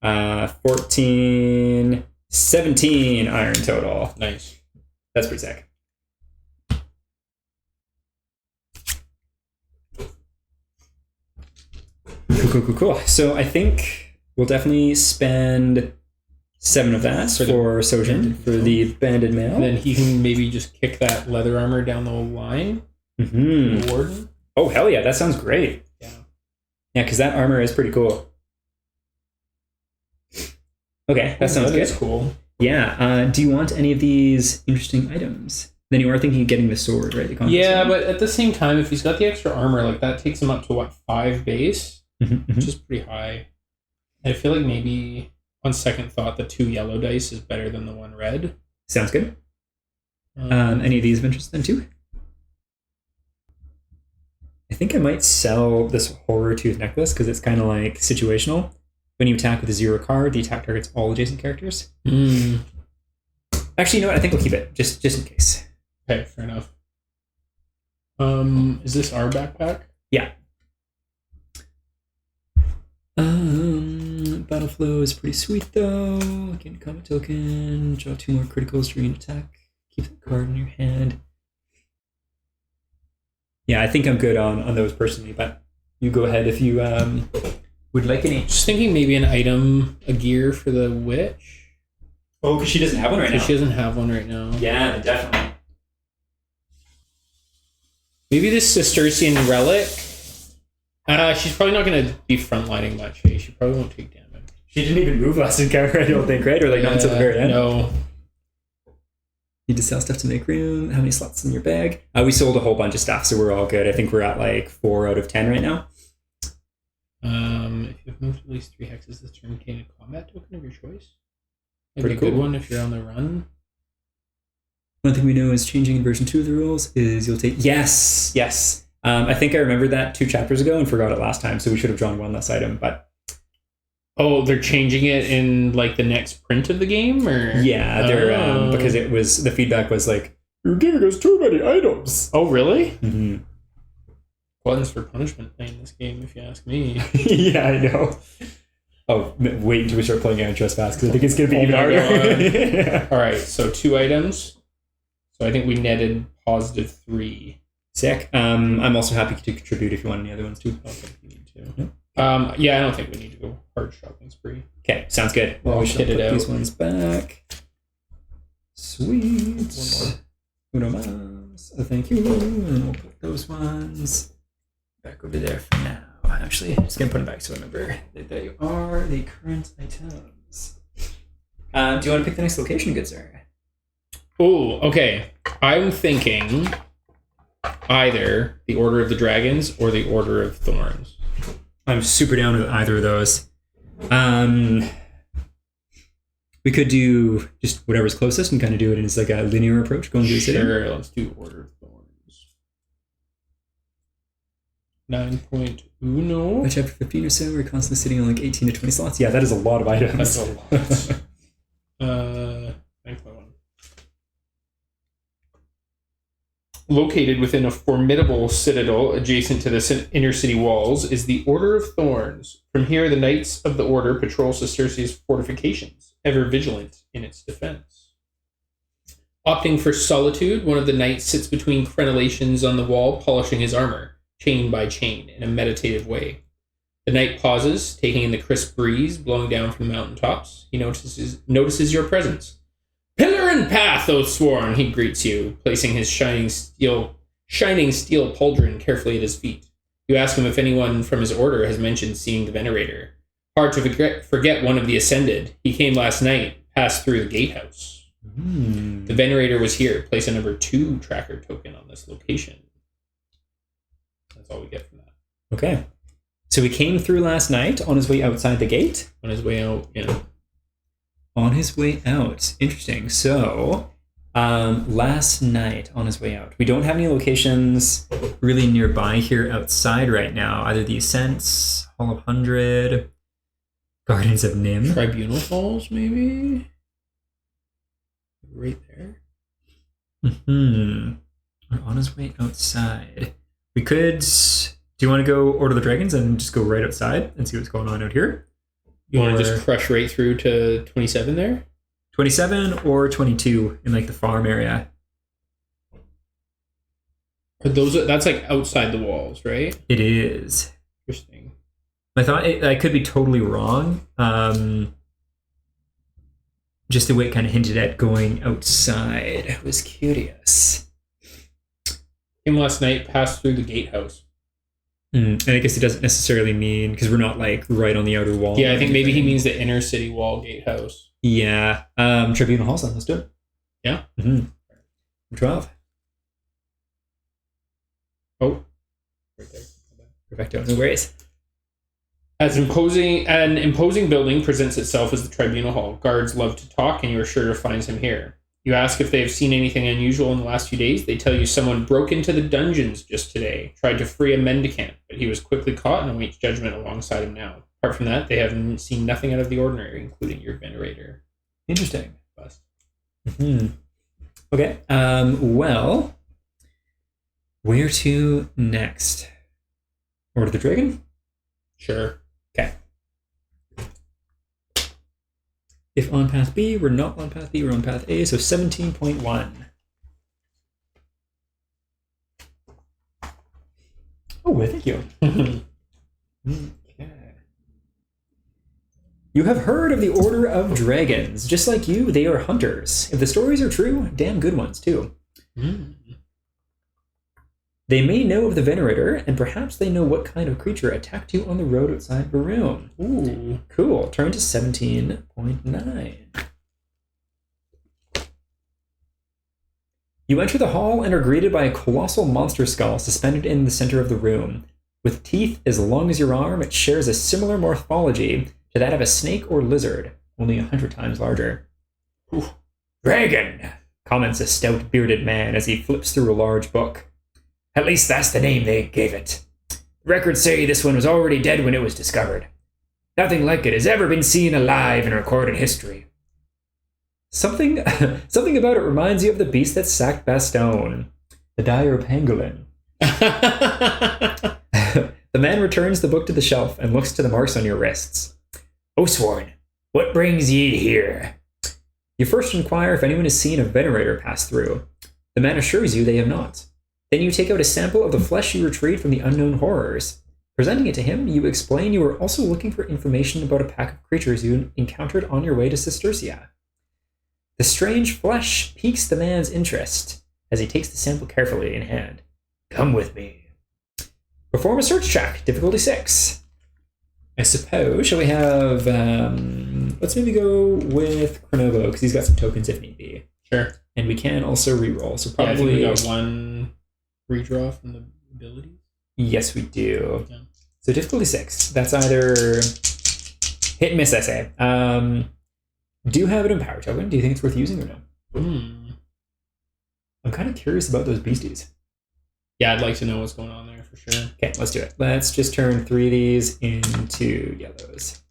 14, 17 iron total.
Nice.
That's pretty sick. Cool. So I think we'll definitely spend 7 of that for Sojourn, for the banded male.
And then he can maybe just kick that leather armor down the line. The warden.
Oh, hell yeah. That sounds great.
Yeah.
Yeah, because that armor is pretty cool. Okay, that sounds good.
That's cool.
Yeah. Do you want any of these interesting items? Then you are thinking of getting the sword, right?
Yeah, but at the same time, if he's got the extra armor, like that takes him up to what, 5 base? Which is pretty high. I feel like maybe on second thought, the 2 yellow dice is better than the 1 red.
Sounds good. Any of these of interest then too? I think I might sell this Horror Tooth necklace because it's kind of like situational. When you attack with a 0 card, the attack targets all adjacent characters. Actually, you know what? I think we'll keep it just in case.
Okay, fair enough. Is this our backpack?
Yeah. Battle flow is pretty sweet though. Gain a combat token, draw 2 more criticals during an attack. Keep the card in your hand. Yeah, I think I'm good on those personally, but you go ahead if you would like any.
Just thinking maybe an item, a gear for the witch.
Oh, because she doesn't have one right now.
She doesn't have one right now.
Yeah, definitely.
Maybe this Cistercian relic. She's probably not going to be frontlining much. Hey? She probably won't take damage.
She didn't even move last encounter, I don't think, right? Or not until the very end?
No.
Need to sell stuff to make room. How many slots in your bag? We sold a whole bunch of stuff, so we're all good. I think we're at 4 out of 10 right now.
If you've moved at least 3 hexes this turn, gain a combat token of your choice.
Pretty
cool.
Good
one if you're on the run.
One thing we know is changing in version 2 of the rules is you'll take... Yes. I think I remembered that 2 chapters ago and forgot it last time, so we should have drawn 1 less item, but...
Oh, they're changing it in the next print of the game, or...
Yeah, they're because it was... The feedback was you're giving us too many items.
Oh, really?
Mm-hmm.
Buttons for punishment playing this game, if you ask me.
Yeah, I know. Oh, wait until we start playing Anti Trespass, because I think it's going to be even harder.
Yeah. All right, so 2 items. So I think we netted positive 3.
Sick. I'm also happy to contribute if you want any other ones too.
I don't think we need to. No? Yeah, I don't think we need to go hard shopping spree.
Okay, sounds good. Well, we should put these ones back. Sweet. Uno mas. Oh, thank you. And we'll put those ones back over there for now. Actually, I'm just going to put them back so I remember that they are the current items. Do you want to pick the next location, good sir?
Oh, okay. I'm thinking either the Order of the Dragons or the Order of Thorns.
I'm super down with either of those. We could do just whatever's closest and kind of do it as a linear approach going to the city.
Sure, let's do Order of Thorns. 9.1.
By chapter 15 or so, we're constantly sitting on 18 to 20 slots. Yeah, that is a lot of items.
That's a lot. 9.1. Located within a formidable citadel adjacent to the inner city walls is the Order of Thorns. From here, the Knights of the Order patrol Sestercia's fortifications, ever vigilant in its defense. Opting for solitude, one of the knights sits between crenellations on the wall, polishing his armor, chain by chain, in a meditative way. The knight pauses, taking in the crisp breeze blowing down from the mountaintops. He notices your presence. "Pillar and path, Oathsworn," he greets you, placing his shining steel pauldron carefully at his feet. You ask him if anyone from his order has mentioned seeing the Venerator. Hard to forget one of the Ascended. He came last night, passed through the gatehouse. The Venerator was here. Place a number 2 tracker token on this location. That's all we get from that.
Okay. So he came through last night on his way outside the gate?
On his way out, yeah.
On his way out. Interesting. So, last night on his way out. We don't have any locations really nearby here outside right now. Either the Ascents, Hall of 100, Gardens of Nim.
Tribunal Halls, maybe? Right there.
We're on his way outside. We could... Do you want to go Order the Dragons and just go right outside and see what's going on out here?
You want to just crush right through to 27 there?
27 or 22 in like the farm area.
That's like outside the walls, right?
It is.
Interesting.
I thought I could be totally wrong. Just the way it kind of hinted at going outside. I was curious.
Came last night, passed through the gatehouse.
And I guess it doesn't necessarily mean, because we're not like right on the outer wall.
Yeah, I think maybe he means the inner city wall gatehouse.
Yeah. Tribunal Halls, let's do it.
Yeah.
12.
Oh. Right there.
Perfecto. No worries.
As an imposing building presents itself as the Tribunal Hall. Guards love to talk, and you are sure to find him here. You ask if they have seen anything unusual in the last few days. They tell you someone broke into the dungeons just today, tried to free a mendicant, but he was quickly caught and awaits judgment alongside him now. Apart from that, they have seen nothing out of the ordinary, including your Venerator.
Interesting.
Bust.
Okay. Well, where to next? Order the Dragon?
Sure.
Okay. If on path B, we're not on path B, we're on path A, so 17.1. Oh, well, thank you. Okay. You have heard of the Order of Dragons. Just like you, they are hunters. If the stories are true, damn good ones, too. They may know of the Venerator, and perhaps they know what kind of creature attacked you on the road outside Baroom. Ooh, cool. Turn to 17.9. You enter the hall and are greeted by a colossal monster skull suspended in the center of the room. With teeth as long as your arm, it shares a similar morphology to that of a snake or lizard, only 100 times larger. Ooh. Dragon, comments a stout bearded man as he flips through a large book. At least that's the name they gave it. Records say this one was already dead when it was discovered. Nothing like it has ever been seen alive in recorded history. Something about it reminds you of the beast that sacked Bastogne, the dire pangolin. The man returns the book to the shelf and looks to the marks on your wrists. Oathsworn, what brings ye here? You first inquire if anyone has seen a Venerator pass through. The man assures you they have not. Then you take out a sample of the flesh you retrieved from the unknown horrors. Presenting it to him, you explain you were also looking for information about a pack of creatures you encountered on your way to Sestercia. The strange flesh piques the man's interest as he takes the sample carefully in hand. Come with me. Perform a search check, difficulty 6. I suppose, shall we have, let's maybe go with Chronovo, because he's got some tokens if need be.
Sure.
And we can also reroll, so probably...
Yeah, I think we got one redraw from the abilities.
Yes, we do.
Yeah.
So difficulty 6. That's either hit and miss, I say. Do have it in power token. Do you think it's worth using or no? I'm kind of curious about those beasties.
Yeah, I'd like to know what's going on there for sure.
Okay, let's do it. Let's just turn 3 of these into yellows.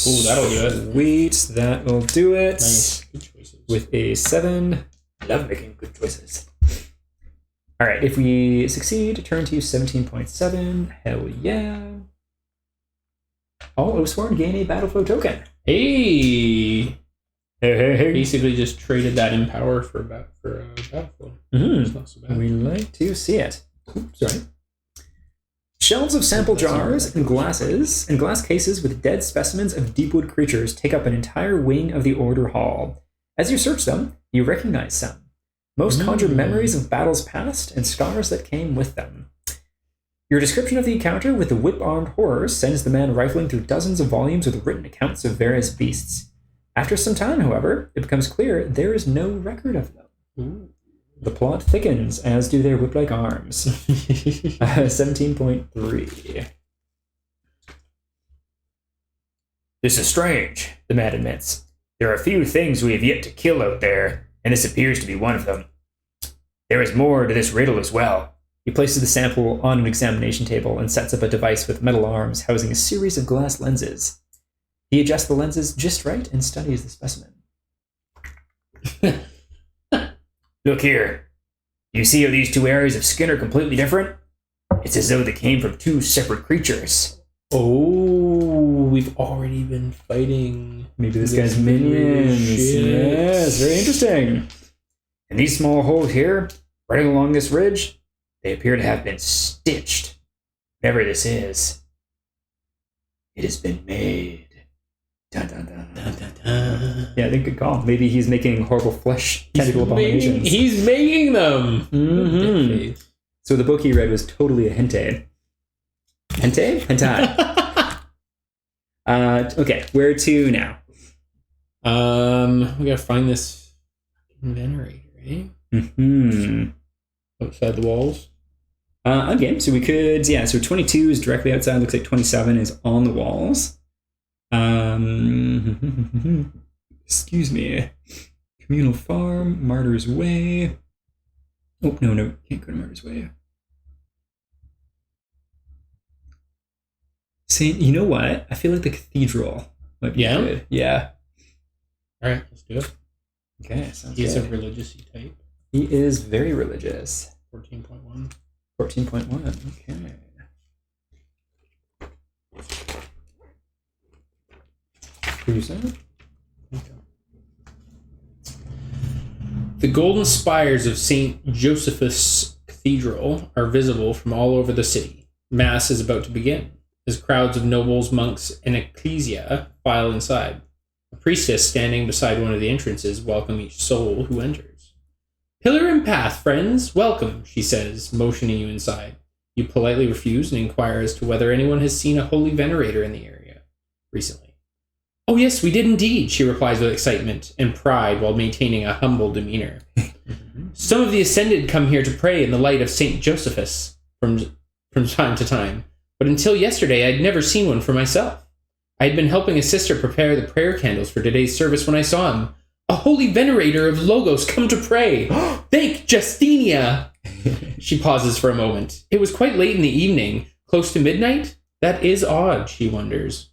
Ooh, that'll do it.
Sweet, that will do it.
Nice. Good choices.
with a 7. Love making good choices. All right, if we succeed, turn to 17.7. Hell yeah. All Oathsworn gain a battleflow token.
Hey!
Hey.
Basically just traded that in power for battleflow. It's not so bad.
We like to see it. Oops, sorry. Shelves of sample jars and glasses and glass cases with dead specimens of Deepwood creatures take up an entire wing of the Order Hall. As you search them, you recognize some. Most conjure memories of battles past and scars that came with them. Your description of the encounter with the whip-armed horrors sends the man rifling through dozens of volumes with written accounts of various beasts. After some time, however, it becomes clear there is no record of them.
Ooh.
The plot thickens, as do their whip-like arms. 17.3. This is strange, the man admits. There are a few things we have yet to kill out there, and this appears to be one of them. There is more to this riddle as well. He places the sample on an examination table and sets up a device with metal arms housing a series of glass lenses. He adjusts the lenses just right and studies the specimen. Look here. You see how these two areas of skin are completely different? It's as though they came from two separate creatures.
Oh, we've already been fighting.
Maybe this guy's minions. Yes, very interesting. And these small holes here, running along this ridge, they appear to have been stitched. Whatever this is, it has been made. Dun, dun, dun. Dun, dun, dun. Yeah, I think good call. Maybe he's making horrible flesh tentacle abominations.
He's making them.
Mm-hmm. So the book he read was totally a hente. Hente? Hentai. Okay, where to now?
We gotta find this venerator, right? Outside the walls.
Okay, so we could, so 22 is directly outside. Looks like 27 is on the walls. Excuse me. Communal Farm, Martyr's Way. Oh, no, can't go to Martyr's Way. You know what? I feel like the cathedral might be good. Yeah.
All right, let's do it.
Okay, sounds
He's
good.
a religious-y type.
He is very religious.
14.1.
14.1, okay.
The golden spires of St. Josephus Cathedral are visible from all over the city. Mass is about to begin, as crowds of nobles, monks, and ecclesia file inside. A priestess standing beside one of the entrances welcomes each soul who enters. "Pillar and path, friends, welcome," she says, motioning you inside. You politely refuse and inquire as to whether anyone has seen a holy venerator in the area recently. "Oh yes, we did indeed," she replies with excitement and pride while maintaining a humble demeanor. "Some of the ascended come here to pray in the light of St. Josephus from time to time, but until yesterday I had never seen one for myself. I had been helping a sister prepare the prayer candles for today's service when I saw him. A holy venerator of Logos come to pray! Thank Justinia!" She pauses for a moment. "It was quite late in the evening, close to midnight? That is odd," she wonders.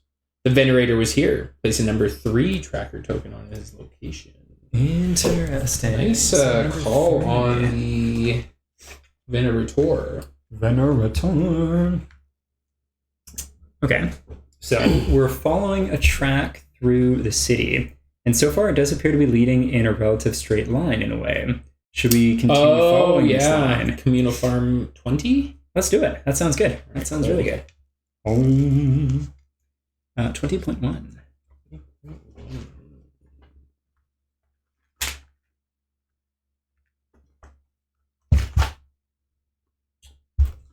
The venerator was here, placing number 3 tracker token on his location.
Interesting.
Nice call on the venerator.
Venerator. Okay, so we're following a track through the city, and so far it does appear to be leading in a relative straight line in a way. Should we continue following this line?
Communal Farm 20?
Let's do it. That sounds good. That sounds really good. 20.1.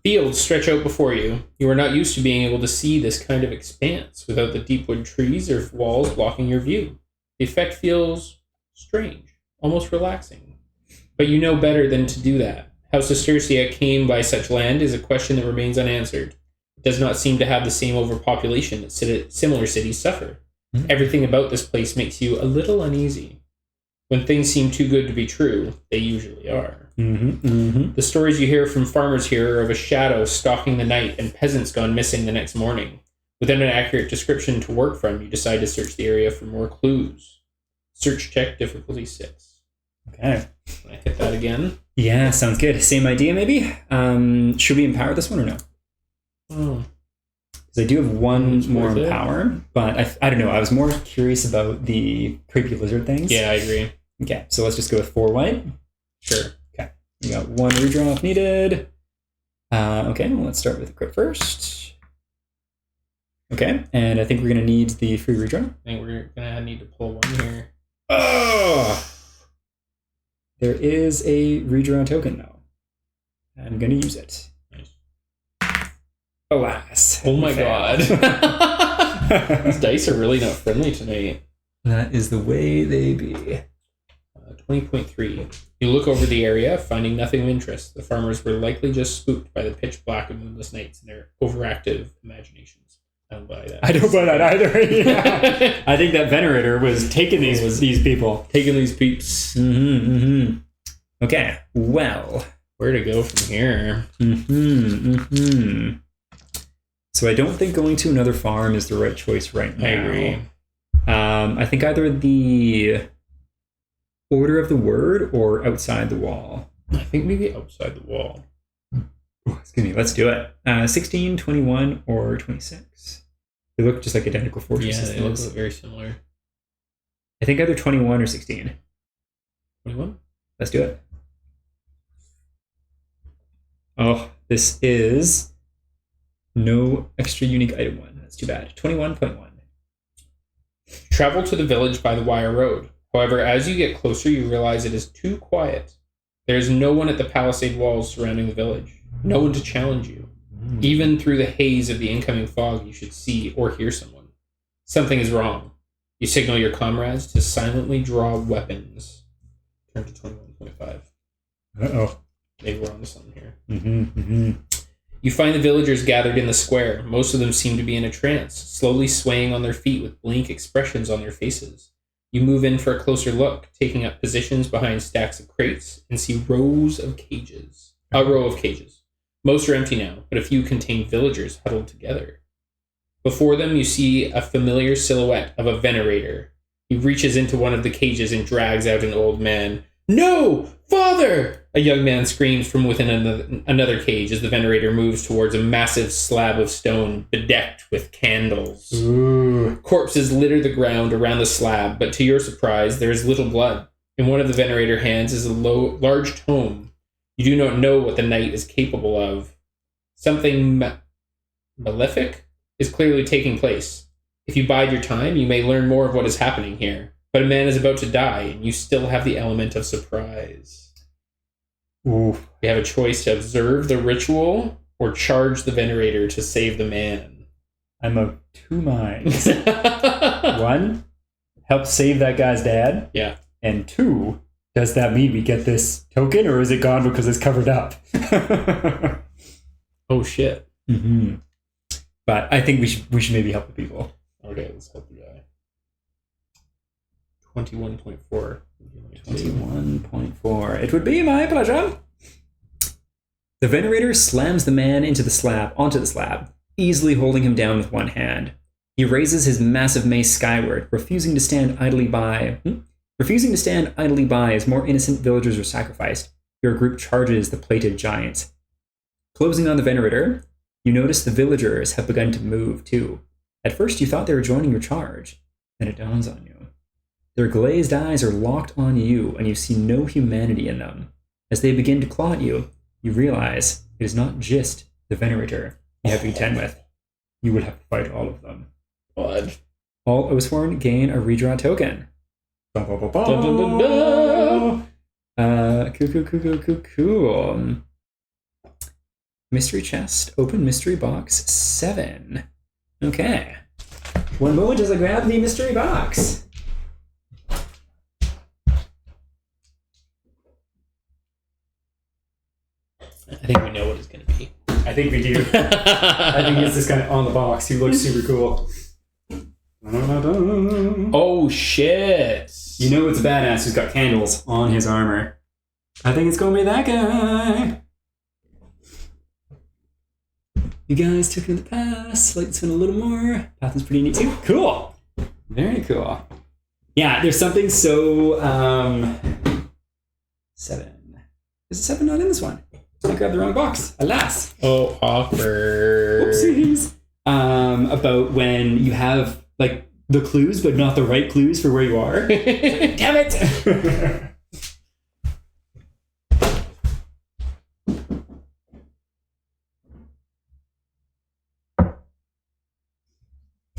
Fields stretch out before you. You are not used to being able to see this kind of expanse without the Deepwood trees or walls blocking your view. The effect feels strange, almost relaxing. But you know better than to do that. How Sestercia came by such land is a question that remains unanswered. It does not seem to have the same overpopulation that similar cities suffer. Mm-hmm. Everything about this place makes you a little uneasy. When things seem too good to be true, they usually are.
Mm-hmm, mm-hmm.
The stories you hear from farmers here are of a shadow stalking the night and peasants gone missing the next morning. Without an accurate description to work from, you decide to search the area for more clues. Search check difficulty 6.
Okay.
Can I hit that again?
Yeah, sounds good. Same idea, maybe? Should we empower this one or no?
Oh.
Because I do have one
It's
more
worth it.
empower, but I don't know. I was more curious about the creepy lizard things.
Yeah, I agree.
Okay, so let's just go with 4 white.
Sure.
Okay. We got 1 redraw if needed. Okay, well, let's start with the crit first. Okay, and I think we're going to need the free redraw.
I think we're going to need to pull one here.
Oh! There is a redraw token, though. I'm going to use it.
Nice.
Alas.
Oh my
Failed.
god. These dice are really not friendly tonight.
That is the way they be.
20.3. You look over the area, finding nothing of interest. The farmers were likely just spooked by the pitch black and moonless nights and their overactive imaginations. I don't buy that.
I don't buy that either. Yeah. I think that Venerator was taking these people.
Taking these peeps.
Okay, well.
Where to go from here?
So I don't think going to another farm is the right choice right now.
I agree.
I think either the Order of the Word or outside the wall.
I think maybe outside the wall.
Excuse me, let's do it. 16, 21, or 26. They look just like identical fortresses.
Yeah, they look very similar.
I think either 21 or 16.
21?
Let's do it. Oh, this is no extra unique item 1. That's too bad. 21.1.
Travel to the village by the wire road. However, as you get closer, you realize it is too quiet. There is no one at the palisade walls surrounding the village. No one to challenge you. Even through the haze of the incoming fog, you should see or hear someone. Something is wrong. You signal your comrades to silently draw weapons. Turn to 21.5.
Uh-oh.
Maybe we're on to something here. You find the villagers gathered in the square. Most of them seem to be in a trance, slowly swaying on their feet with blank expressions on their faces. You move in for a closer look, taking up positions behind stacks of crates, and see rows of cages. A row of cages. Most are empty now, but a few contain villagers huddled together. Before them, you see a familiar silhouette of a venerator. He reaches into one of the cages and drags out an old man. "No! Father!" A young man screams from within another cage as the venerator moves towards a massive slab of stone bedecked with candles.
Ooh.
Corpses litter the ground around the slab, but to your surprise, there is little blood. In one of the venerator hands is a large tome. You do not know what the knight is capable of. Something malefic is clearly taking place. If you bide your time, you may learn more of what is happening here. But a man is about to die, and you still have the element of surprise.
Ooh.
You have a choice to observe the ritual or charge the venerator to save the man.
I'm of 2 minds. 1, help save that guy's dad.
Yeah.
And 2, does that mean we get this token, or is it gone because it's covered up?
Oh, shit.
But I think we should maybe help the people.
Okay, let's help the guy. 21.4.
21.4. It would be my pleasure. The venerator slams the man onto the slab, easily holding him down with one hand. He raises his massive mace skyward, refusing to stand idly by as more innocent villagers are sacrificed. Your group charges the plated giant. Closing on the venerator, you notice the villagers have begun to move too. At first you thought they were joining your charge, then it dawns on you. Their glazed eyes are locked on you, and you see no humanity in them. As they begin to claw at you, you realize it is not just the venerator you have to contend with. You would have to fight all of them.
What?
All Oathsworn gain a redraw token. Ba, ba, ba, ba.
Dun, dun, dun, dun.
Cool. Mystery chest, open mystery box 7. Okay. One moment as I grab the mystery box.
I think we know what it's going to be.
I think we do. I think it's this guy on the box. He looks super cool.
Oh, shit.
You know it's a badass who's got candles on his armor. I think it's going to be that guy. You guys took in the pass. Like to spend a little more. Path is pretty neat too. Cool. Very cool. Yeah, there's something so 7. Is 7 not in this one? I grabbed the wrong box. Alas.
Oh, awkward.
Oopsies. About when you have like the clues, but not the right clues for where you are. Damn it!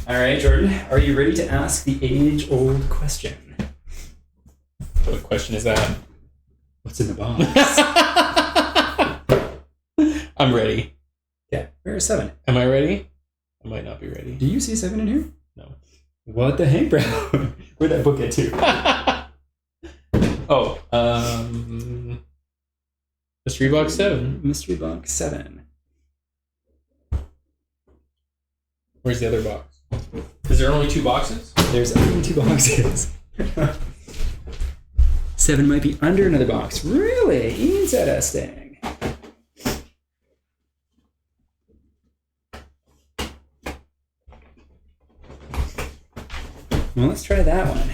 All right, Jordan, are you ready to ask the age-old question?
What question is that?
What's in the box?
I'm ready.
Yeah, where's 7?
Am I ready? I might not be ready.
Do you see 7 in here?
No.
What the heck, bro? Where'd that book get to?
Mystery box 7.
Mystery box 7.
Where's the other box? Is there only 2 boxes?
There's only 2 boxes. 7 might be under another box. Really? Interesting. Well, let's try that one.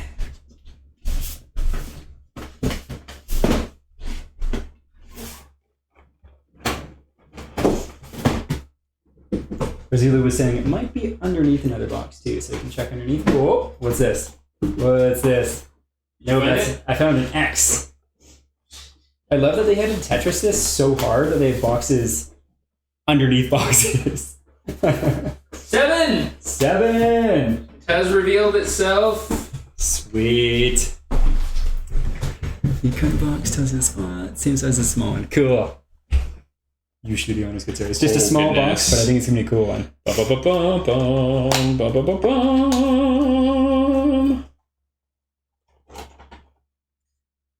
Brazilo was saying it might be underneath another box too, so you can check underneath. Whoa, what's this? What's this? No, I found an X. I love that they had to Tetris this so hard that they have boxes underneath boxes.
7!
7!
It has revealed itself.
Sweet. The current box tells us same size as a small one. Cool. Usually the owner's good service. Just a small box, but I think it's gonna be a cool one.
Ba-ba-ba-bum, ba-ba-ba-bum.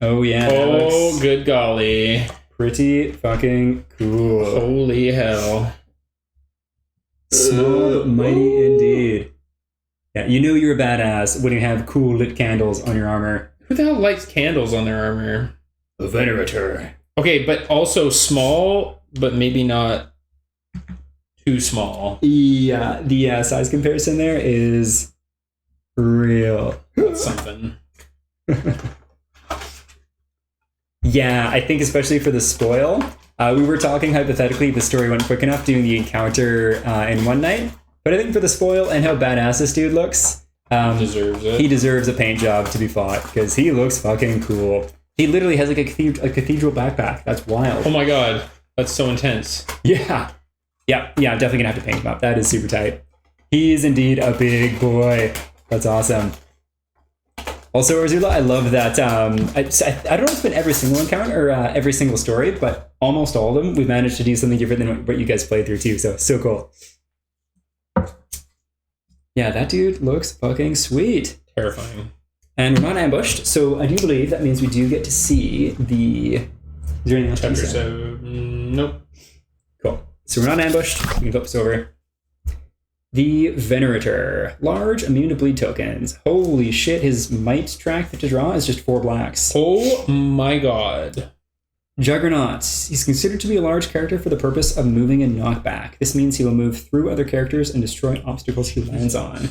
Oh yeah.
Oh, good golly.
Pretty fucking cool.
Holy hell.
Small but mighty indeed. Yeah, you knew you were a badass when you have cool lit candles on your armor.
Who the hell lights candles on their armor?
A venerator.
Okay, but also small, but maybe not too small.
Yeah, the size comparison there is real.
That's something.
Yeah, I think especially for the spoil, we were talking hypothetically if the story went quick enough doing the encounter in one night, but I think for the spoil and how badass this dude looks,
Deserves it.
he deserves a paint job to be fought because he looks fucking cool. He literally has like a cathedral backpack. That's wild.
Oh my god, that's so intense.
Yeah, definitely gonna have to paint him up. That is super tight. He is indeed a big boy. That's awesome. Also, Azula, I love that. I don't know if it's been every single encounter or every single story, but almost all of them, we've managed to do something different than what you guys played through too. So cool. Yeah, that dude looks fucking sweet.
Terrifying.
And we're not ambushed, so I do believe that means we do get to see the... Is there anything else
Chapter
you said?
7. Nope.
Cool. So we're not ambushed. We can flip this over. The Venerator. Large, immune to bleed tokens. Holy shit, his might track to draw is just 4 blacks.
Oh my god.
Juggernaut. He's considered to be a large character for the purpose of moving and knockback. This means he will move through other characters and destroy obstacles he lands on.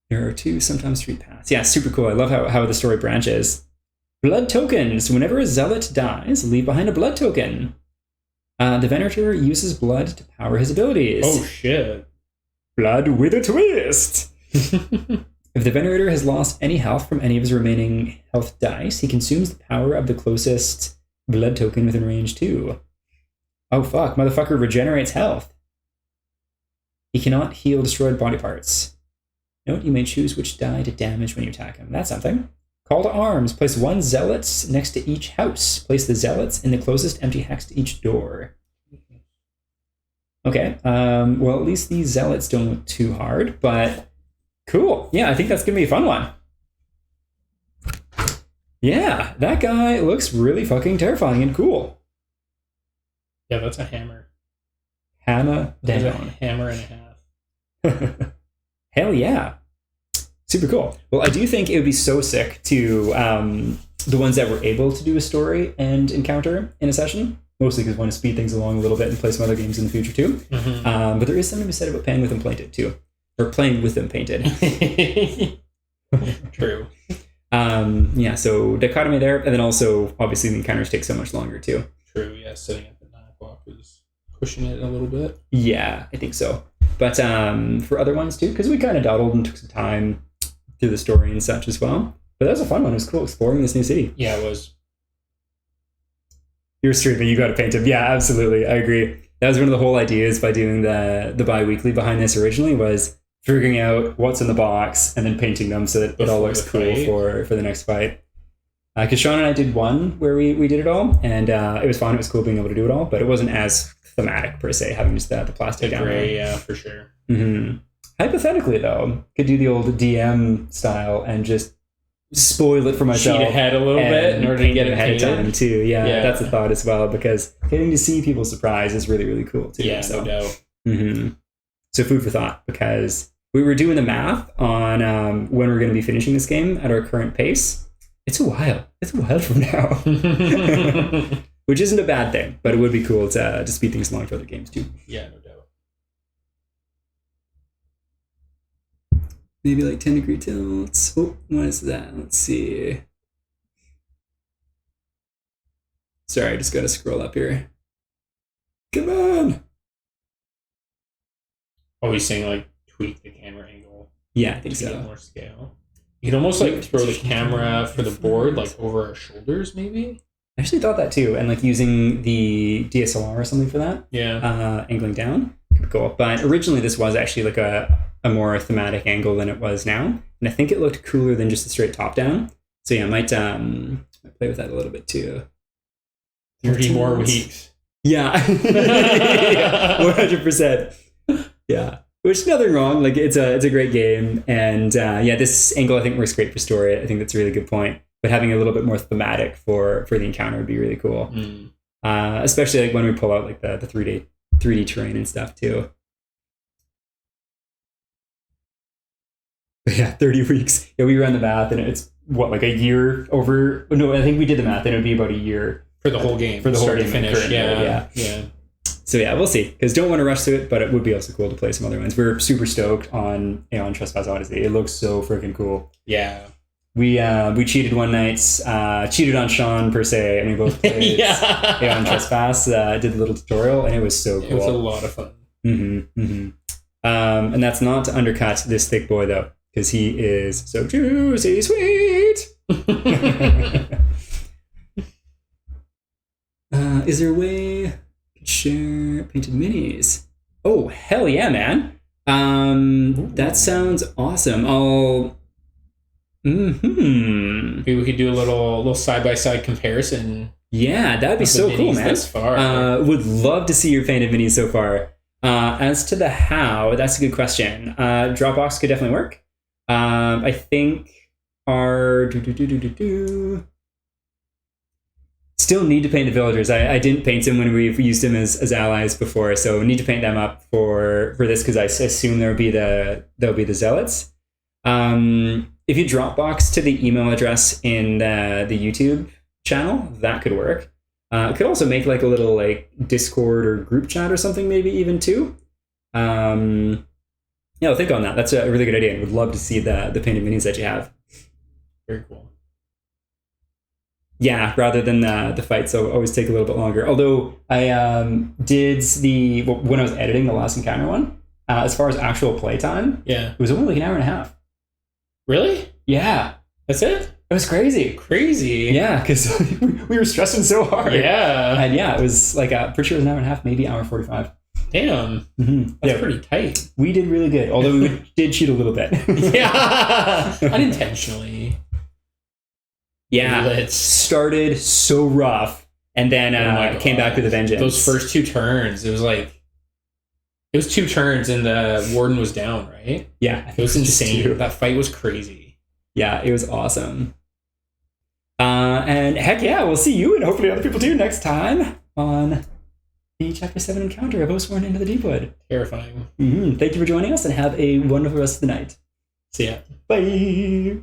There are 2, sometimes 3 paths. Yeah, super cool. I love how the story branches. Blood tokens. Whenever a zealot dies, leave behind a blood token. The Venator uses blood to power his abilities.
Oh shit.
Blood with a twist! If the Venerator has lost any health from any of his remaining health dice, he consumes the power of the closest blood token within range 2. Oh fuck, motherfucker regenerates health. He cannot heal destroyed body parts. Note, you may choose which die to damage when you attack him. That's something. Call to arms. Place 1 zealot next to each house. Place the zealots in the closest empty hex to each door. Okay, well at least these zealots don't look too hard, but cool. Yeah, I think that's going to be a fun one. Yeah, that guy looks really fucking terrifying and cool.
Yeah, that's a hammer.
Hammer
That's a
down.
hammer and a half.
Hell yeah. Super cool. Well, I do think it would be so sick to the ones that were able to do a story and encounter in a session, mostly because I want to speed things along a little bit and play some other games in the future too.
Mm-hmm.
But there is something to be said about playing with them painted too. Or playing with them painted.
True.
Yeah, so dichotomy there, and then also obviously the encounters take so much longer too.
True, yeah, setting up at 9 o'clock was pushing it a little bit.
Yeah, I think so. But for other ones too, because we kind of dawdled and took some time through the story and such as well. But that was a fun one. It was cool exploring this new city.
Yeah, it was.
You're streaming, you got to paint him. Yeah, absolutely. I agree. That was one of the whole ideas by doing the bi-weekly behind this originally, was figuring out what's in the box and then painting them so that it all looks cool for the next fight. Because Sean and I did one where we did it all, and it was fun. It was cool being able to do it all, but it wasn't as thematic per se, having just the plastic down there.
Yeah, for sure.
Mm-hmm. Hypothetically, though, could do the old DM style and just spoil it for myself.
Cheat ahead a little bit in order to get it
ahead of time too. Yeah, that's a thought as well, because getting to see people's surprise is really, really cool too.
Yeah, so. No doubt.
Mm-hmm. So food for thought, because we were doing the math on when we're going to be finishing this game at our current pace. It's a while. It's a while from now. Which isn't a bad thing, but it would be cool to speed things along for other games too.
Yeah, no doubt.
Maybe like 10-degree tilts. Oh, what is that? Let's see. Sorry, I just got to scroll up here. Come on.
Oh, he's saying like tweak the camera angle.
Yeah, I think
to
so.
Get more scale. You could almost like throw the camera for the board like over our shoulders, maybe.
I actually thought that too, and like using the DSLR or something for that.
Yeah.
Angling down could be cool. But originally, this was actually like a more thematic angle than it was now, and I think it looked cooler than just a straight top down. So yeah, I might play with that a little bit too.
30 more weeks.
Yeah, 100%. Yeah, which is nothing wrong. Like it's a great game, and yeah, this angle I think works great for story. I think that's a really good point. But having a little bit more thematic for the encounter would be really cool. Especially like when we pull out like the 3D terrain and stuff too. But yeah, 30 weeks. Yeah, we ran the math, and it's what, like a year over? No, I think we did the math, and it would be about a year
for the whole game,
for the whole
start
game
to finish. Yeah.
So yeah, we'll see. Because don't want to rush to it, but it would be also cool to play some other ones. We're super stoked on Aeon Trespass Odyssey. It looks so freaking cool.
Yeah.
We cheated one night, cheated on Sean per se, and we both played Aeon Trespass. Did a little tutorial, and it was so cool.
It was a lot of fun.
And that's not to undercut this thick boy though, because he is so juicy sweet. Is there a way I could share painted minis? Oh, hell yeah, man. That sounds awesome.
Maybe we could do a little side-by-side comparison.
Yeah, that'd be so cool, man.
Thus far.
Would love to see your painted minis so far. As to the how, that's a good question. Dropbox could definitely work. I think our still need to paint the villagers. I didn't paint them when we've used them as allies before, so we need to paint them up for this, because I assume there'll be the zealots. If you Dropbox to the email address in the YouTube channel, that could work. It could also make like a little like Discord or group chat or something, maybe even too. Yeah, I'll think on that. That's a really good idea. I would love to see the painted minis that you have.
Very cool.
Yeah, rather than the fights, so always take a little bit longer. Although I did when I was editing the last encounter one, as far as actual playtime,
yeah,
it was only like an hour and a half.
Really?
Yeah.
That's it?
It was crazy. Yeah, because we were stressing so hard.
Yeah.
And yeah, it was like, pretty sure it was an hour and a half, maybe hour 45.
Damn. That's pretty tight.
We did really good, although we did cheat a little bit.
Yeah. Unintentionally.
Yeah. It started so rough, and then came back with a vengeance.
Those first 2 turns, it was 2 turns and the warden was down, right?
Yeah.
It was insane. That fight was crazy.
Yeah, it was awesome. And heck yeah, we'll see you and hopefully other people too next time on the Chapter 7 encounter of Oathsworn into the Deepwood.
Terrifying.
Thank you for joining us, and have a wonderful rest of the night.
See ya.
Bye.